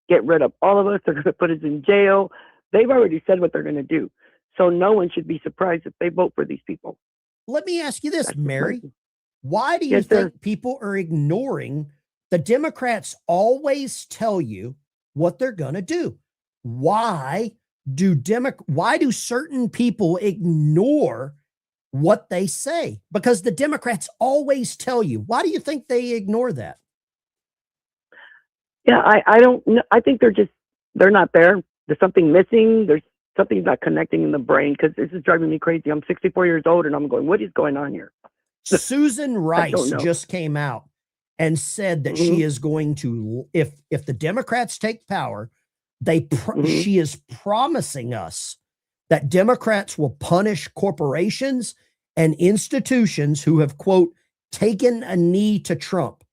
get rid of all of us. They're going to put us in jail. They've already said what they're going to do. So no one should be surprised if they vote for these people. Let me ask you this, Mary. Why do you Yes, think sir. people are ignoring the Democrats always tell you what they're going to do? Why do certain people ignore what they say? Because the Democrats always tell you. Why do you think they ignore that? Yeah, I don't know. I think they're not there. There's something missing. There's something's not connecting in the brain because this is driving me crazy. I'm 64 years old and I'm going, what is going on here? Susan Rice know. just came out and said that she is going to, if the Democrats take power, she is promising us that Democrats will punish corporations and institutions who have, quote, taken a knee to Trump.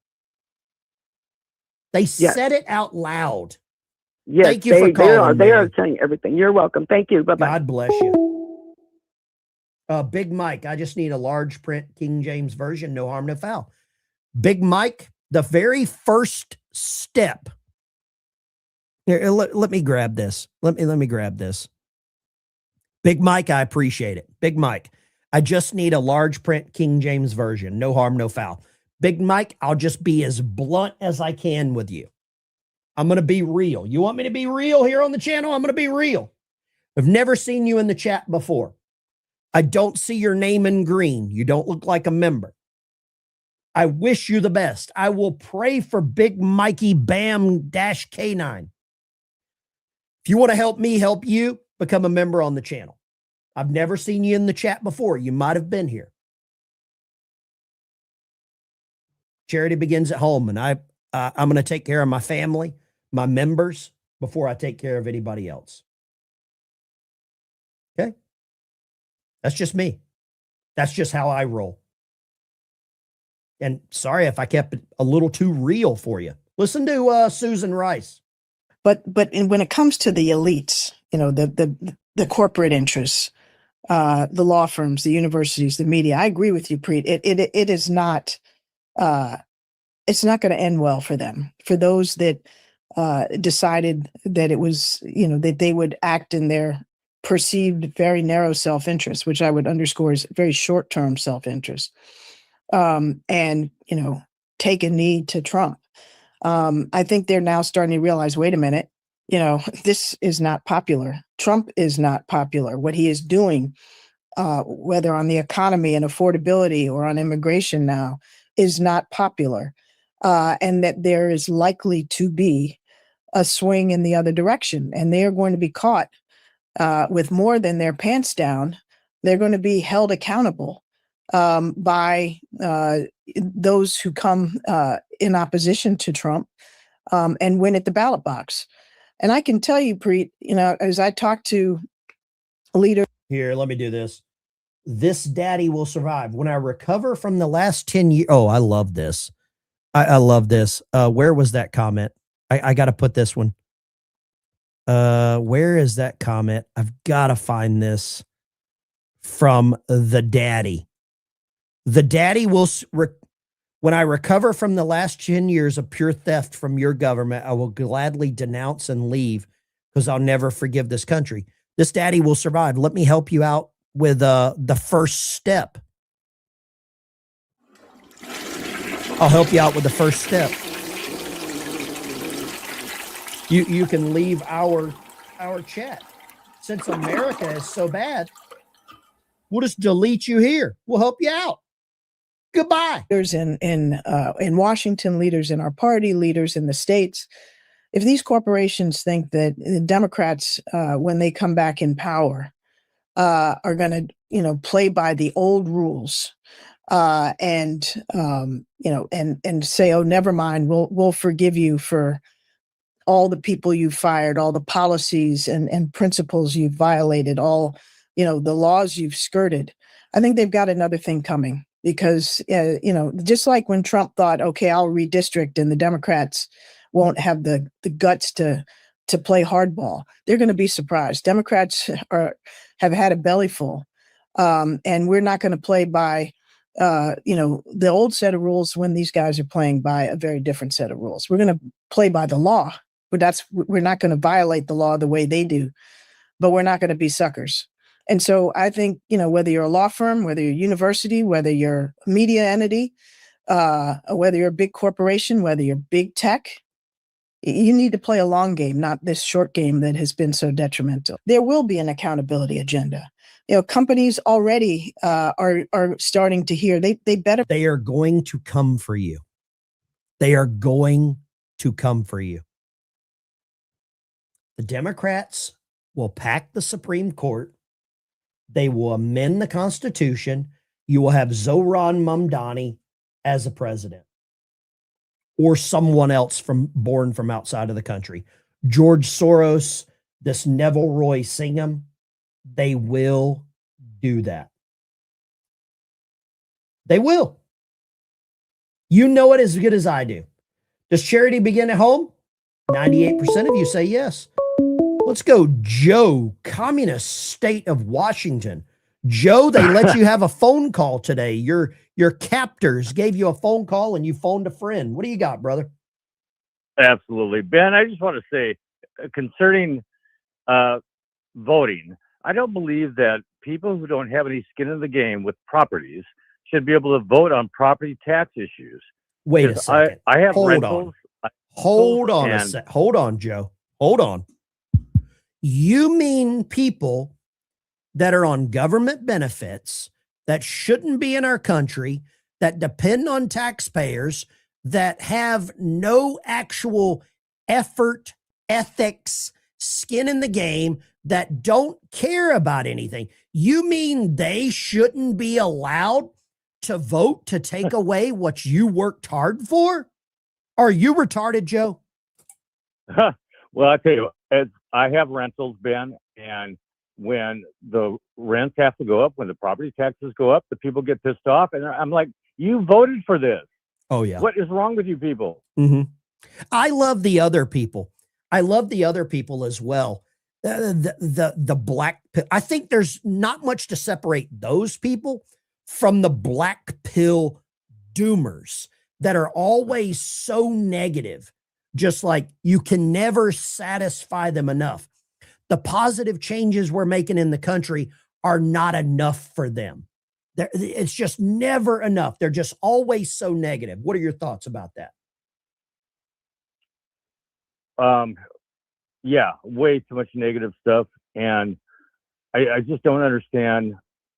They said it out loud. Yes, Thank you for calling. They are saying everything. You're welcome. Thank you. Bye-bye. God bless you. Big Mike, I just need a large print King James Version, no harm, no foul. Big Mike, the very first step. Here, let me grab this. Let me grab this. Big Mike, I appreciate it. Big Mike, I just need a large print King James Version, no harm, no foul. Big Mike, I'll just be as blunt as I can with you. I'm going to be real. You want me to be real here on the channel? I'm going to be real. I've never seen you in the chat before. I don't see your name in green. You don't look like a member. I wish you the best. I will pray for Big Mikey Bam-K9. If you want to help me help you, become a member on the channel. I've never seen you in the chat before. You might have been here. Charity begins at home, and I'm going to take care of my family, my members, before I take care of anybody else. Okay? That's just me. That's just how I roll. And sorry if I kept it a little too real for you. Listen to Susan Rice. But when it comes to the elites, you know, the corporate interests, the law firms, the universities, the media, I agree with you, Preet. It is not. It's not going to end well for them. For those that decided that it was, you know, that they would act in their perceived very narrow self-interest, which I would underscore is very short-term self-interest, and, you know, take a knee to Trump. I think they're now starting to realize, wait a minute, You know, this is not popular. Trump is not popular. What he is doing, whether on the economy and affordability or on immigration now, is not popular. And that there is likely to be a swing in the other direction. And they are going to be caught with more than their pants down. They're going to be held accountable by those who come in opposition to Trump and win at the ballot box. And I can tell you, Preet, you know, as I talk to leaders. Here, let me do this. This daddy will survive. When I recover from the last 10 years. Oh, I love this. I love this. Where was that comment? I got to put this one. Where is that comment? I've got to find this from the daddy. The daddy will, when I recover from the last 10 years of pure theft from your government, I will gladly denounce and leave because I'll never forgive this country. This daddy will survive. Let me help you out with the first step. I'll help you out with the first step. You can leave our chat. Since America is so bad, we'll just delete you here. We'll help you out. Goodbye. Leaders in Washington, leaders in our party, leaders in the states. If these corporations think that the Democrats, when they come back in power, are going to, you know, play by the old rules, and say, oh, never mind, we'll forgive you for all the people you fired, all the policies and principles you've violated, all, you know, the laws you've skirted. I think they've got another thing coming because, just like when Trump thought, okay, I'll redistrict and the Democrats won't have the guts to play hardball. They're going to be surprised. Democrats have had a belly full, and we're not going to play by, the old set of rules when these guys are playing by a very different set of rules. We're going to play by the law, but we're not going to violate the law the way they do, but we're not going to be suckers. And so I think, whether you're a law firm, whether you're a university, whether you're a media entity, whether you're a big corporation, whether you're big tech, you need to play a long game, not this short game that has been so detrimental. There will be an accountability agenda. Companies already are starting to hear they better. They are going to come for you. They are going to come for you. The Democrats will pack the Supreme Court. They will amend the Constitution. You will have Zohran Mamdani as a president, or someone else born from outside of the country. George Soros, this Neville Roy Singham, they will do that. They will. You know it as good as I do. Does charity begin at home? 98% of you say yes. Let's go, Joe, communist state of Washington. Joe, they let you have a phone call today. Your captors gave you a phone call and you phoned a friend. What do you got, brother? Absolutely. Ben, I just want to say concerning voting, I don't believe that people who don't have any skin in the game with properties should be able to vote on property tax issues. Wait a second. I have Hold rentals. Hold on a sec. Hold on, Joe. Hold on. You mean people that are on government benefits that shouldn't be in our country, that depend on taxpayers, that have no actual effort, ethics, skin in the game, that don't care about anything. You mean they shouldn't be allowed to vote to take away what you worked hard for? Are you retarded, Joe? Well, I tell you, I have rentals, Ben, and when the rents have to go up, when the property taxes go up, the people get pissed off. And I'm like, you voted for this. Oh, yeah. What is wrong with you people? Mm-hmm. I love the other people. I love the other people as well. The black, I think there's not much to separate those people from the black pill doomers that are always so negative. Just like you can never satisfy them enough. The positive changes we're making in the country are not enough for them. It's just never enough. They're just always so negative. What are your thoughts about that? yeah, way too much negative stuff. And I just don't understand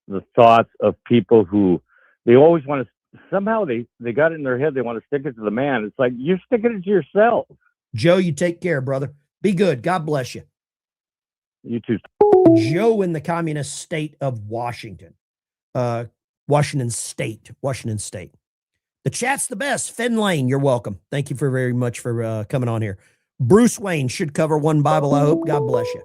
the thoughts of people who they always want to, somehow they got it in their head, they want to stick it to the man. It's like, you're sticking it to yourself. Joe, you take care, brother. Be good. God bless you. You too. Joe in the communist state of Washington. Washington State. The chat's the best. Finn Lane, you're welcome. Thank you very much for coming on here. Bruce Wayne should cover one Bible, I hope. God bless you.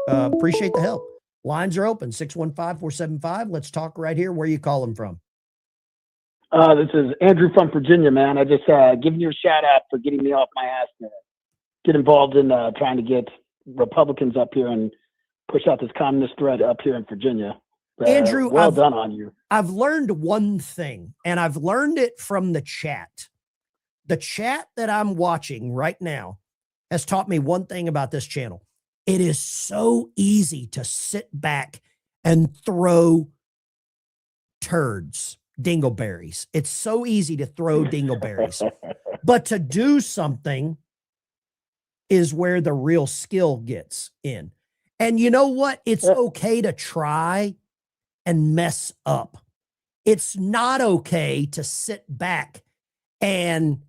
Appreciate the help. Lines are open, 615-475. Let's talk right here. Where are you calling from? This is Andrew from Virginia, man. I just giving you a shout out for getting me off my ass to get involved in trying to get Republicans up here and push out this communist threat up here in Virginia. Andrew, well done on you. I've learned one thing, and I've learned it from the chat. The chat that I'm watching right now has taught me one thing about this channel. It is so easy to sit back and throw turds, dingleberries. It's so easy to throw dingleberries. But to do something is where the real skill gets in. And you know what? It's okay to try and mess up. It's not okay to sit back and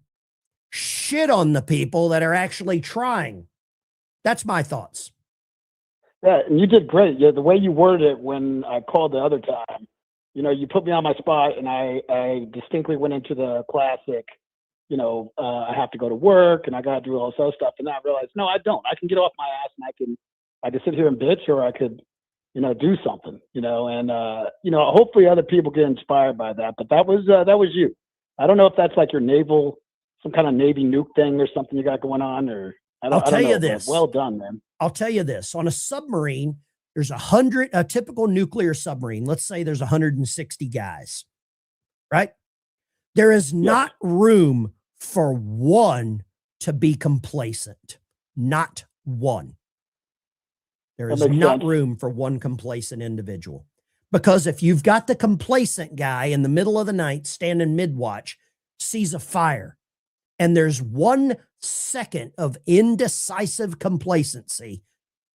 shit on the people that are actually trying. That's my thoughts. Yeah, and you did great. Yeah, the way you worded it when I called the other time, you know, you put me on my spot, and I distinctly went into the classic, you know, I have to go to work and I got to do all this other stuff. And then I realized, no, I don't. I can get off my ass and I can sit here and bitch, or I could, you know, do something, you know, and, you know, hopefully other people get inspired by that. But that was you. I don't know if that's like your some kind of Navy nuke thing or something you got going on, or I'll tell you this. Well done, man. I'll tell you this. On a submarine, there's a typical nuclear submarine. Let's say there's 160 guys, right? There is not room for one to be complacent. Not one. There is not room for one complacent individual. Because if you've got the complacent guy in the middle of the night standing mid-watch, sees a fire, and there's 1 second of indecisive complacency,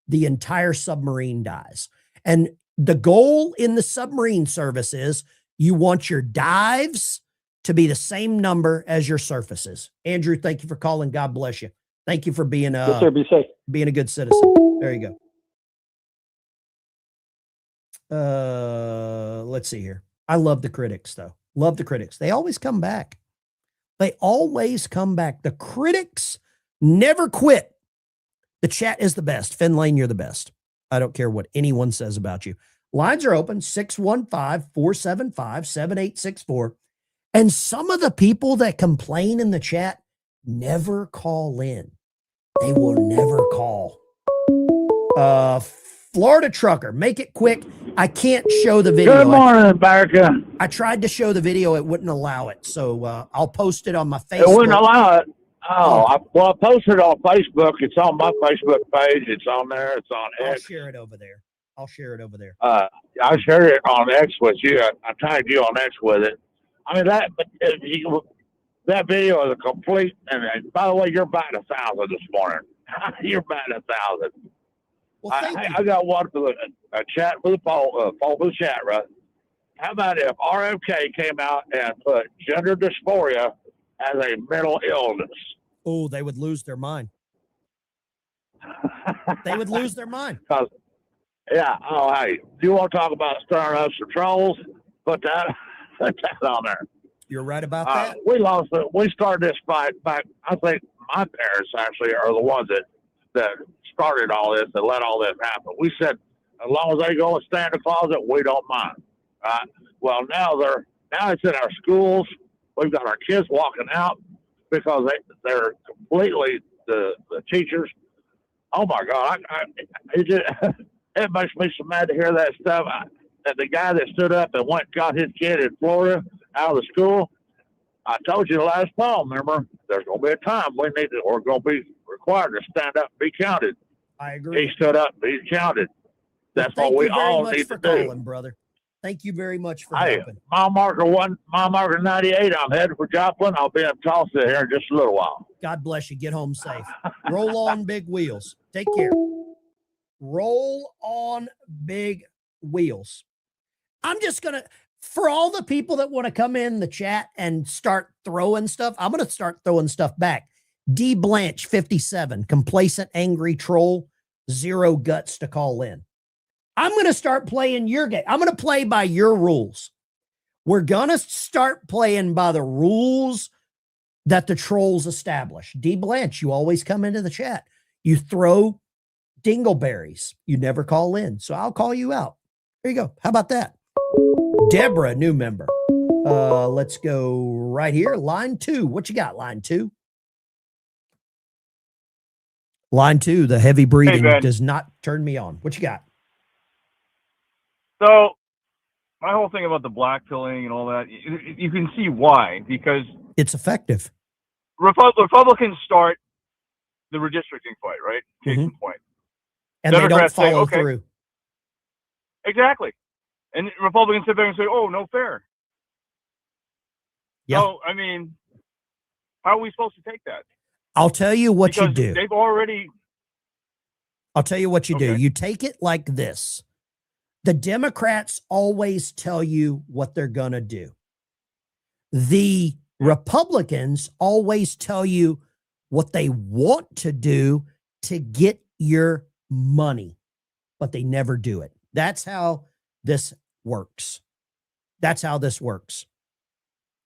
the entire submarine dies. And the goal in the submarine service is you want your dives to be the same number as your surfaces. Andrew, thank you for calling. God bless you. Thank you for being Yes, sir, be safe. Being a good citizen. There you go. Let's see here. I love the critics, though. Love the critics. They always come back. They always come back. The critics never quit. The chat is the best. Finn Lane, you're the best. I don't care what anyone says about you. Lines are open, 615-475-7864. And some of the people that complain in the chat never call in. They will never call. Florida trucker, make it quick. I can't show the video. Good morning, America. I tried to show the video. It wouldn't allow it. So I'll post it on my Facebook. It wouldn't allow it. Oh, I posted it on Facebook. It's on my Facebook page. It's on there. It's on X. I'll share it over there. I shared it on X with you. I tagged you on X with it. I mean, that video is a complete. And by the way, you're batting 1,000 this morning. You're batting 1,000. Well, I got one for a chat for the poll for the chat, right? How about if RFK came out and put gender dysphoria as a mental illness? Oh, they would lose their mind. They would lose their mind. Yeah. Oh, hey, you want to talk about stirring up some trolls? Put that on there. You're right about that. We started this fight back. I think my parents actually are the ones that started all this and let all this happen. We said, as long as they go and stand in the closet, we don't mind. Right? Well, now it's in our schools. We've got our kids walking out because they're completely the teachers. Oh my God! It makes me so mad to hear that stuff. And the guy that stood up and got his kid in Florida out of the school. I told you the last fall. Remember, there's going to be a time we're going to be required to stand up and be counted. I agree. He stood up and he counted. That's what we all need to do. Calling, brother. Thank you very much for helping. Mile marker 98. I'm headed for Joplin. I'll be in Tulsa here in just a little while. God bless you. Get home safe. Roll on, big wheels. Take care. Roll on big wheels. I'm just going to, for all the people that want to come in the chat and start throwing stuff, I'm going to start throwing stuff back. D Blanche 57, complacent, angry troll, 0 guts to call in. I'm going to start playing your game. I'm going to play by your rules. We're going to start playing by the rules that the trolls establish. D Blanche, you always come into the chat. You throw dingleberries. You never call in. So I'll call you out. There you go. How about that? Deborah, new member. Let's go right here. Line 2. What you got, line 2? Line 2, the heavy breathing does not turn me on. What you got? So my whole thing about the black pilling and all that, you can see why, because it's effective. Republicans start the redistricting fight, right? Case in point. And Democrats they don't follow say, okay, through. Exactly. And Republicans sit there and say, oh, no fair. Yeah. So, I mean, how are we supposed to take that? I'll tell you what you Because do. they've already... I'll tell you what you do. You take it like this. The Democrats always tell you what they're going to do. The Republicans always tell you what they want to do to get your money, but they never do it. That's how this works. That's how this works.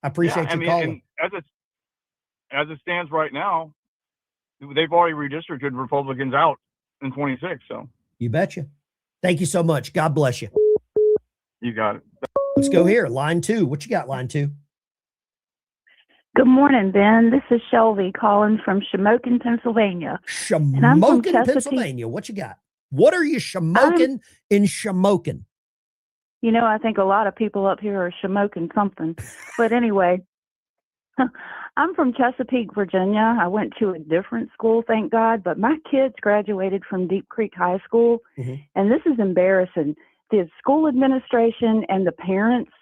I appreciate you calling. And as it stands right now, they've already redistricted Republicans out in 26. So you betcha. Thank you so much. God bless you. You got it. Let's go here. Line 2. What you got, line 2? Good morning, Ben. This is Shelby calling from Shamokin, Pennsylvania. Shamokin, Pennsylvania. What you got? What are you shamokin in Shamokin? You know, I think a lot of people up here are shamokin something. But anyway, I'm from Chesapeake, Virginia. I went to a different school, thank God, but my kids graduated from Deep Creek High School, and this is embarrassing. The school administration and the parents,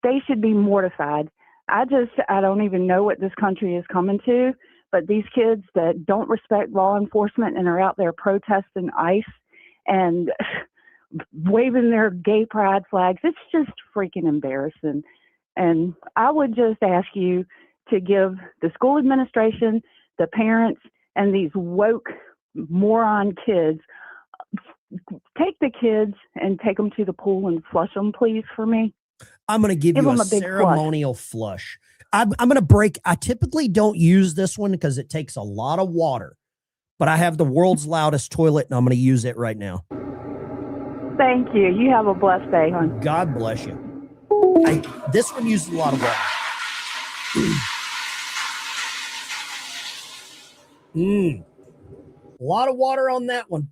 they should be mortified. I don't even know what this country is coming to, but these kids that don't respect law enforcement and are out there protesting ICE and waving their gay pride flags, it's just freaking embarrassing. And I would just ask you to give the school administration, the parents, and these woke moron kids, take the kids and take them to the pool and flush them, please, for me. I'm going to give you a ceremonial flush. I'm going to break. I typically don't use this one because it takes a lot of water, but I have the world's loudest toilet and I'm going to use it right now. Thank you. You have a blessed day, hon. God bless you. This one uses a lot of water. A lot of water on that one.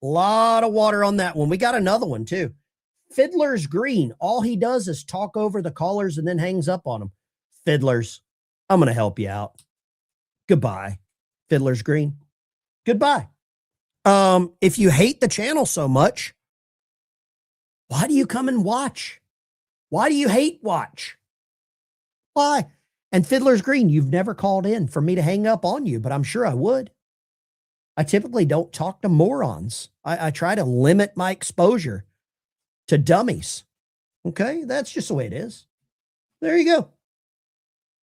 A lot of water on that one. We got another one too. Fiddler's Green. All he does is talk over the callers and then hangs up on them. Fiddlers, I'm going to help you out. Goodbye. Fiddler's Green. Goodbye. If you hate the channel so much, why do you come and watch? Why do you hate watch? Why? And Fiddler's Green, you've never called in for me to hang up on you, but I'm sure I would. I typically don't talk to morons. I try to limit my exposure to dummies. Okay, that's just the way it is. There you go.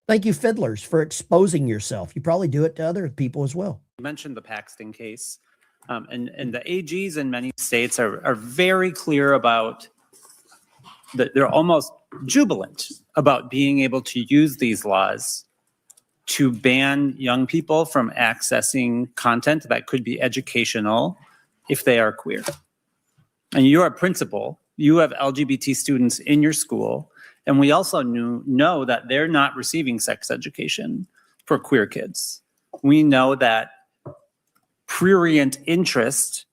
Thank you, Fiddlers, for exposing yourself. You probably do it to other people as well. You mentioned the Paxton case, and the AGs in many states are very clear about that. They're almost jubilant about being able to use these laws to ban young people from accessing content that could be educational if they are queer. And you're a principal, you have LGBT students in your school, and we also know that they're not receiving sex education for queer kids. We know that prurient interest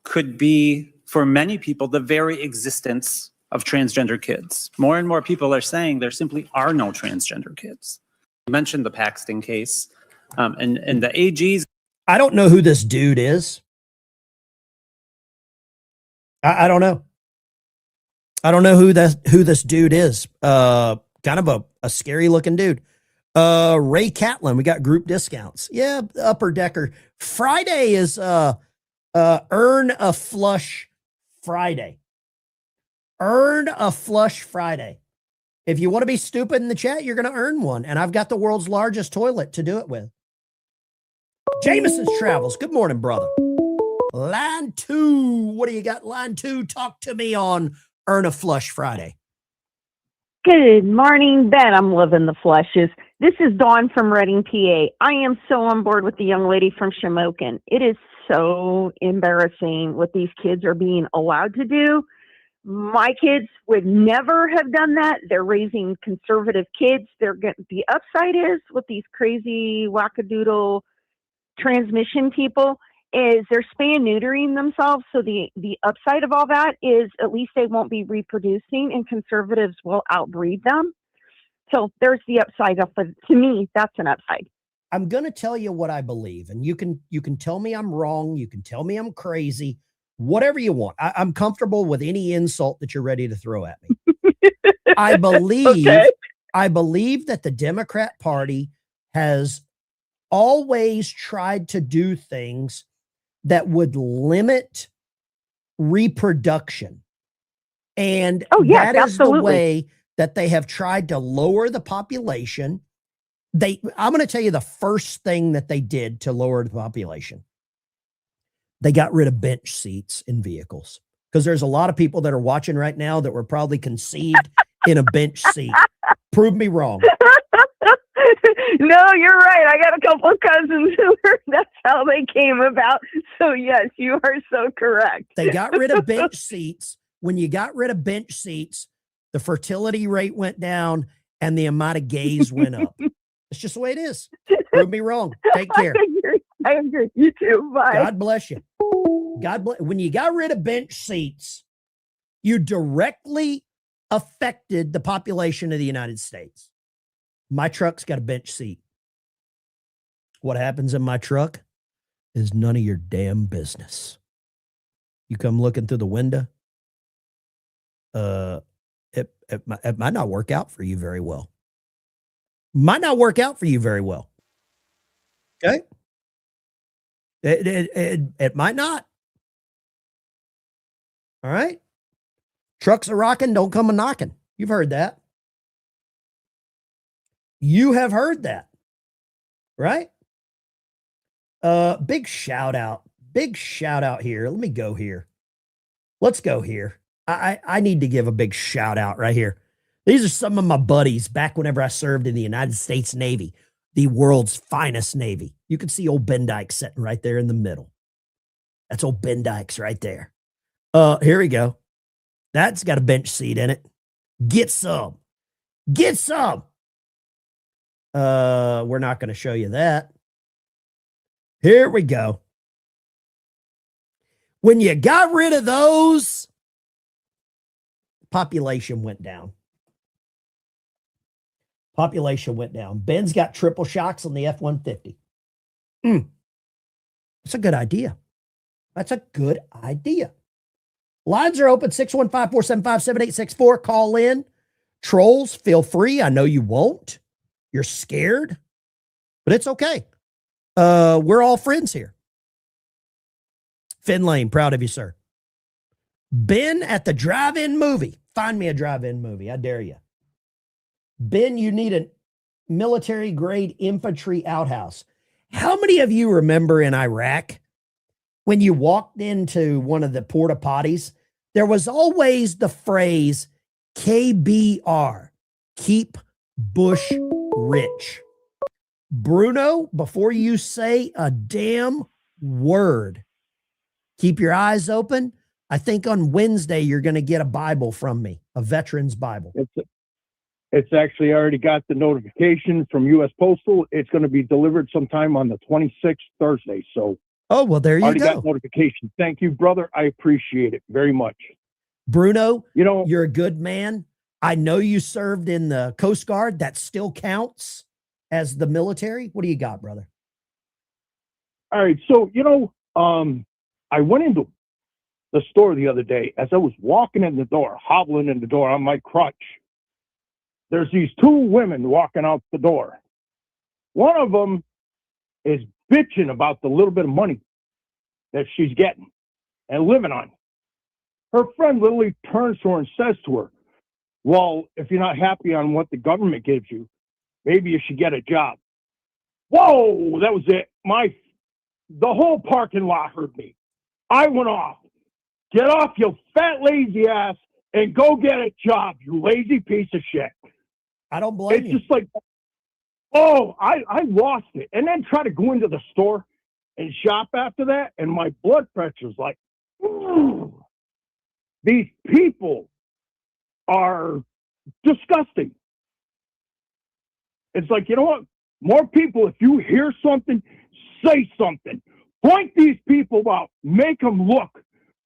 could be, for many people, the very existence of transgender kids. More and more people are saying there simply are no transgender kids. You mentioned the Paxton case, and the AGs. I don't know who this dude is. I don't know. I don't know who this dude is. Kind of a scary looking dude. Ray Catlin, we got group discounts. Yeah, Upper Decker. Friday is Earn a Flush Friday. Earn a Flush Friday. If you want to be stupid in the chat, you're going to earn one. And I've got the world's largest toilet to do it with. Jameson's Travels. Good morning, brother. Line 2. What do you got? Line 2. Talk to me on Earn a Flush Friday. Good morning, Ben. I'm living the flushes. This is Dawn from Reading, PA. I am so on board with the young lady from Shamokin. It is so embarrassing what these kids are being allowed to do. My kids would never have done that. They're raising conservative kids. The upside is with these crazy wackadoodle transmission people is they're spaying neutering themselves. So the upside of all that is at least they won't be reproducing and conservatives will outbreed them. So there's the upside of it. To me, that's an upside. I'm going to tell you what I believe, and you can tell me I'm wrong. You can tell me I'm crazy, whatever you want. I'm comfortable with any insult that you're ready to throw at me. I believe that the Democrat Party has always tried to do things that would limit reproduction. And that is the way that they have tried to lower the population. I'm going to tell you the first thing that they did to lower the population. They got rid of bench seats in vehicles, because there's a lot of people that are watching right now that were probably conceived in a bench seat. Prove me wrong. No, you're right. I got a couple of cousins who that's how they came about. So yes, you are so correct. They got rid of bench seats. When you got rid of bench seats, the fertility rate went down and the amount of gays went up. It's just the way it is. Prove me wrong. Take care. I agree. You too. Bye. God bless you. God bless. When you got rid of bench seats, you directly affected the population of the United States. My truck's got a bench seat. What happens in my truck is none of your damn business. You come looking through the window, it might not work out for you very well. Might not work out for you very well. Okay? It might not. All right? Trucks are rocking, don't come a knocking. You've heard that. You have heard that, right? Big shout out here. Let me go here. Let's go here. I need to give a big shout out right here. These are some of my buddies back whenever I served in the United States Navy, the world's finest Navy. You can see old Ben Dykes sitting right there in the middle. That's old Ben Dykes right there. Here we go. That's got a bench seat in it. Get some. Get some. We're not going to show you that. Here we go. When you got rid of those, population went down. Population went down. Ben's got triple shocks on the F-150. That's a good idea. That's a good idea. Lines are open, 615-475-7864. Call in. Trolls, feel free. I know you won't. You're scared, but it's okay. We're all friends here. Finn Lane, proud of you, sir. Ben at the drive-in movie. Find me a drive-in movie. I dare you. Ben, you need a military-grade infantry outhouse. How many of you remember in Iraq when you walked into one of the porta potties, there was always the phrase KBR, keep Bush rich. Bruno, before you say a damn word, keep your eyes open. I think on Wednesday, you're going to get a Bible from me, a veteran's Bible. It's actually already got the notification from U.S. Postal. It's going to be delivered sometime on the 26th, Thursday. So, oh, well, there you already go. Got notification. Thank you, brother. I appreciate it very much. Bruno, you know, you're a good man. I know you served in the Coast Guard. That still counts as the military. What do you got, brother? All right. So, you know, I went into the store the other day. As I was walking in the door, hobbling in the door on my crutch, there's these two women walking out the door. One of them is bitching about the little bit of money that she's getting and living on. Her friend literally turns to her and says to her, well, if you're not happy on what the government gives you, maybe you should get a job. Whoa, that was it. The whole parking lot heard me. I went off. Get off, you fat lazy ass, and go get a job, you lazy piece of shit. I don't blame you. It's just like, oh, I lost it. And then try to go into the store and shop after that, and my blood pressure's like, ooh. These people are disgusting. It's like, you know what? More people, if you hear something, say something. Point these people out. Make them look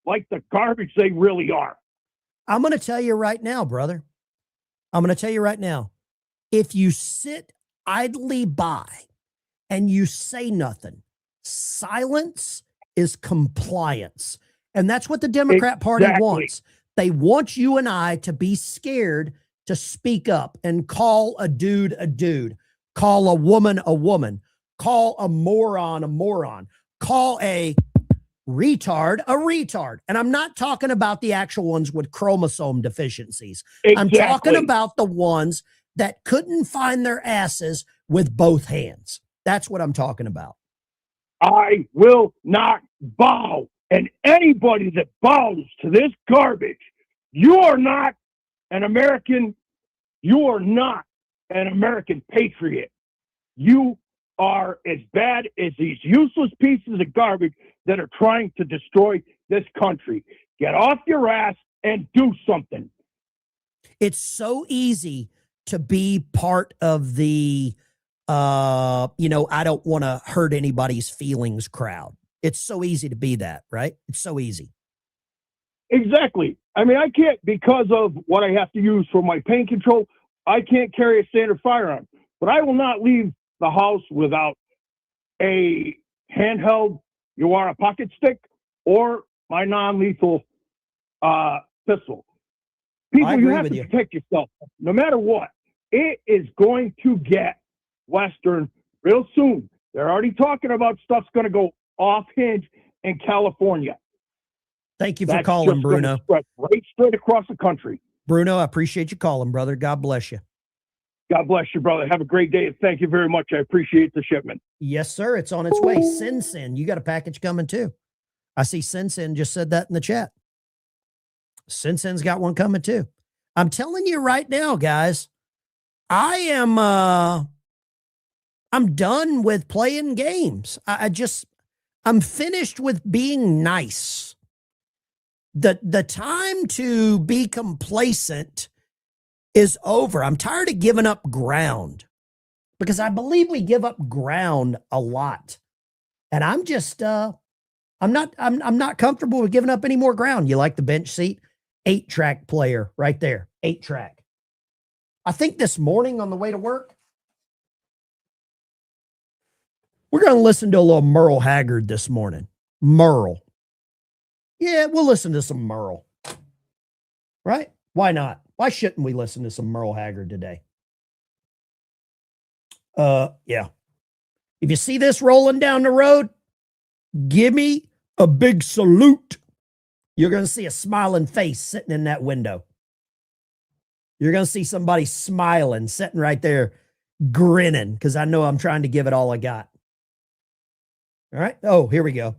like the garbage they really are. I'm going to tell you right now, brother. I'm going to tell you right now. If you sit idly by and you say nothing, silence is compliance. And that's what the Democrat Party wants. They want you and I to be scared to speak up and call a dude, call a woman, call a moron, call a retard. And I'm not talking about the actual ones with chromosome deficiencies. I'm talking about the ones that couldn't find their asses with both hands. That's what I'm talking about. I will not bow. And anybody that bows to this garbage, you are not an American. You are not an American patriot. You are as bad as these useless pieces of garbage that are trying to destroy this country. Get off your ass and do something. It's so easy to be part of the, I don't want to hurt anybody's feelings crowd. It's so easy to be that, right? It's so easy. Exactly. I mean, I can't, because of what I have to use for my pain control, I can't carry a standard firearm. But I will not leave the house without a handheld Uara pocket stick or my non-lethal pistol. People, you have to protect yourself. No matter what, it is going to get Western real soon. They're already talking about stuff's going to go off hinge in California. Thank you for calling, Bruno. Right straight across the country. Bruno, I appreciate you calling, brother. God bless you. God bless you, brother. Have a great day. And thank you very much. I appreciate the shipment. Yes, sir. It's on its way. Sin, you got a package coming too. I see Sin just said that in the chat. Sin's got one coming too. I'm telling you right now, guys, I'm done with playing games. I'm finished with being nice. The time to be complacent is over. I'm tired of giving up ground because I believe we give up ground a lot. And I'm just, I'm not comfortable with giving up any more ground. You like the bench seat? 8-track player right there. 8-track. I think this morning on the way to work, we're going to listen to a little Merle Haggard this morning. Merle. Yeah, we'll listen to some Merle. Right? Why not? Why shouldn't we listen to some Merle Haggard today? Yeah. If you see this rolling down the road, give me a big salute. You're going to see a smiling face sitting in that window. You're going to see somebody smiling, sitting right there, grinning, because I know I'm trying to give it all I got. All right. Oh, here we go.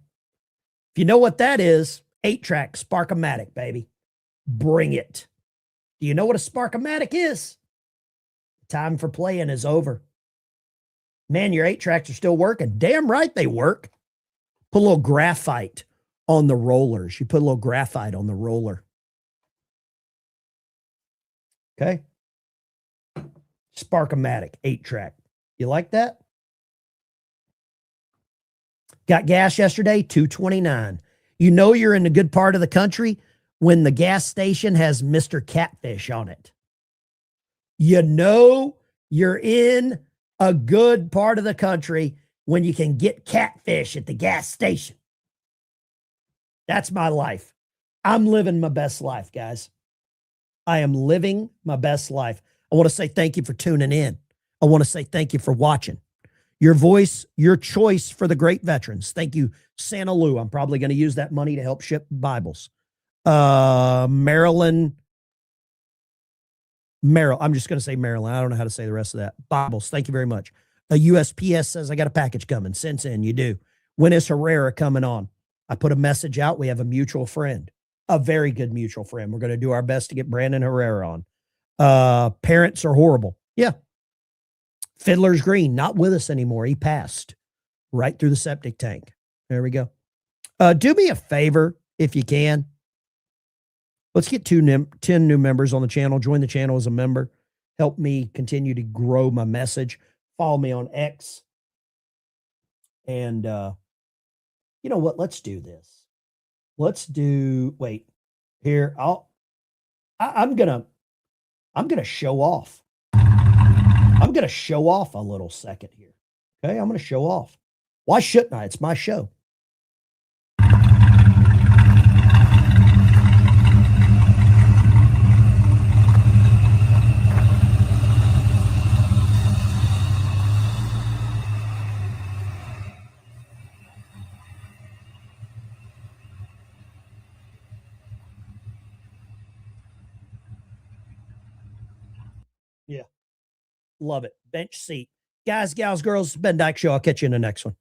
If you know what that is, 8-track Spark-O-Matic, baby. Bring it. Do you know what a Spark-O-Matic is? Time for playing is over. Man, your 8-tracks are still working. Damn right they work. Put a little graphite on the rollers. You put a little graphite on the roller. Okay. Spark-O-Matic 8-track. You like that? Got gas yesterday, $2.29. You know you're in a good part of the country when the gas station has Mr. Catfish on it. You know you're in a good part of the country when you can get catfish at the gas station. That's my life. I'm living my best life, guys. I am living my best life. I want to say thank you for tuning in. I want to say thank you for watching. Your voice, your choice for the great veterans. Thank you, Santa Lou. I'm probably going to use that money to help ship Bibles. Maryland. I'm just going to say Maryland. I don't know how to say the rest of that. Bibles. Thank you very much. A USPS says, I got a package coming. Since in, you do. When is Herrera coming on? I put a message out. We have a mutual friend, a very good mutual friend. We're going to do our best to get Brandon Herrera on. Parents are horrible. Yeah. Fiddler's Green, not with us anymore. He passed right through the septic tank. There we go. Do me a favor if you can. Let's get 10 new members on the channel. Join the channel as a member. Help me continue to grow my message. Follow me on X. And you know what? Let's do this. Wait. Here, I'm gonna show off. I'm gonna show off a little second here. Okay, I'm gonna show off. Why shouldn't I? It's my show. Yeah. Love it. Bench seat. Guys, gals, girls, Ben Dyke Show. I'll catch you in the next one.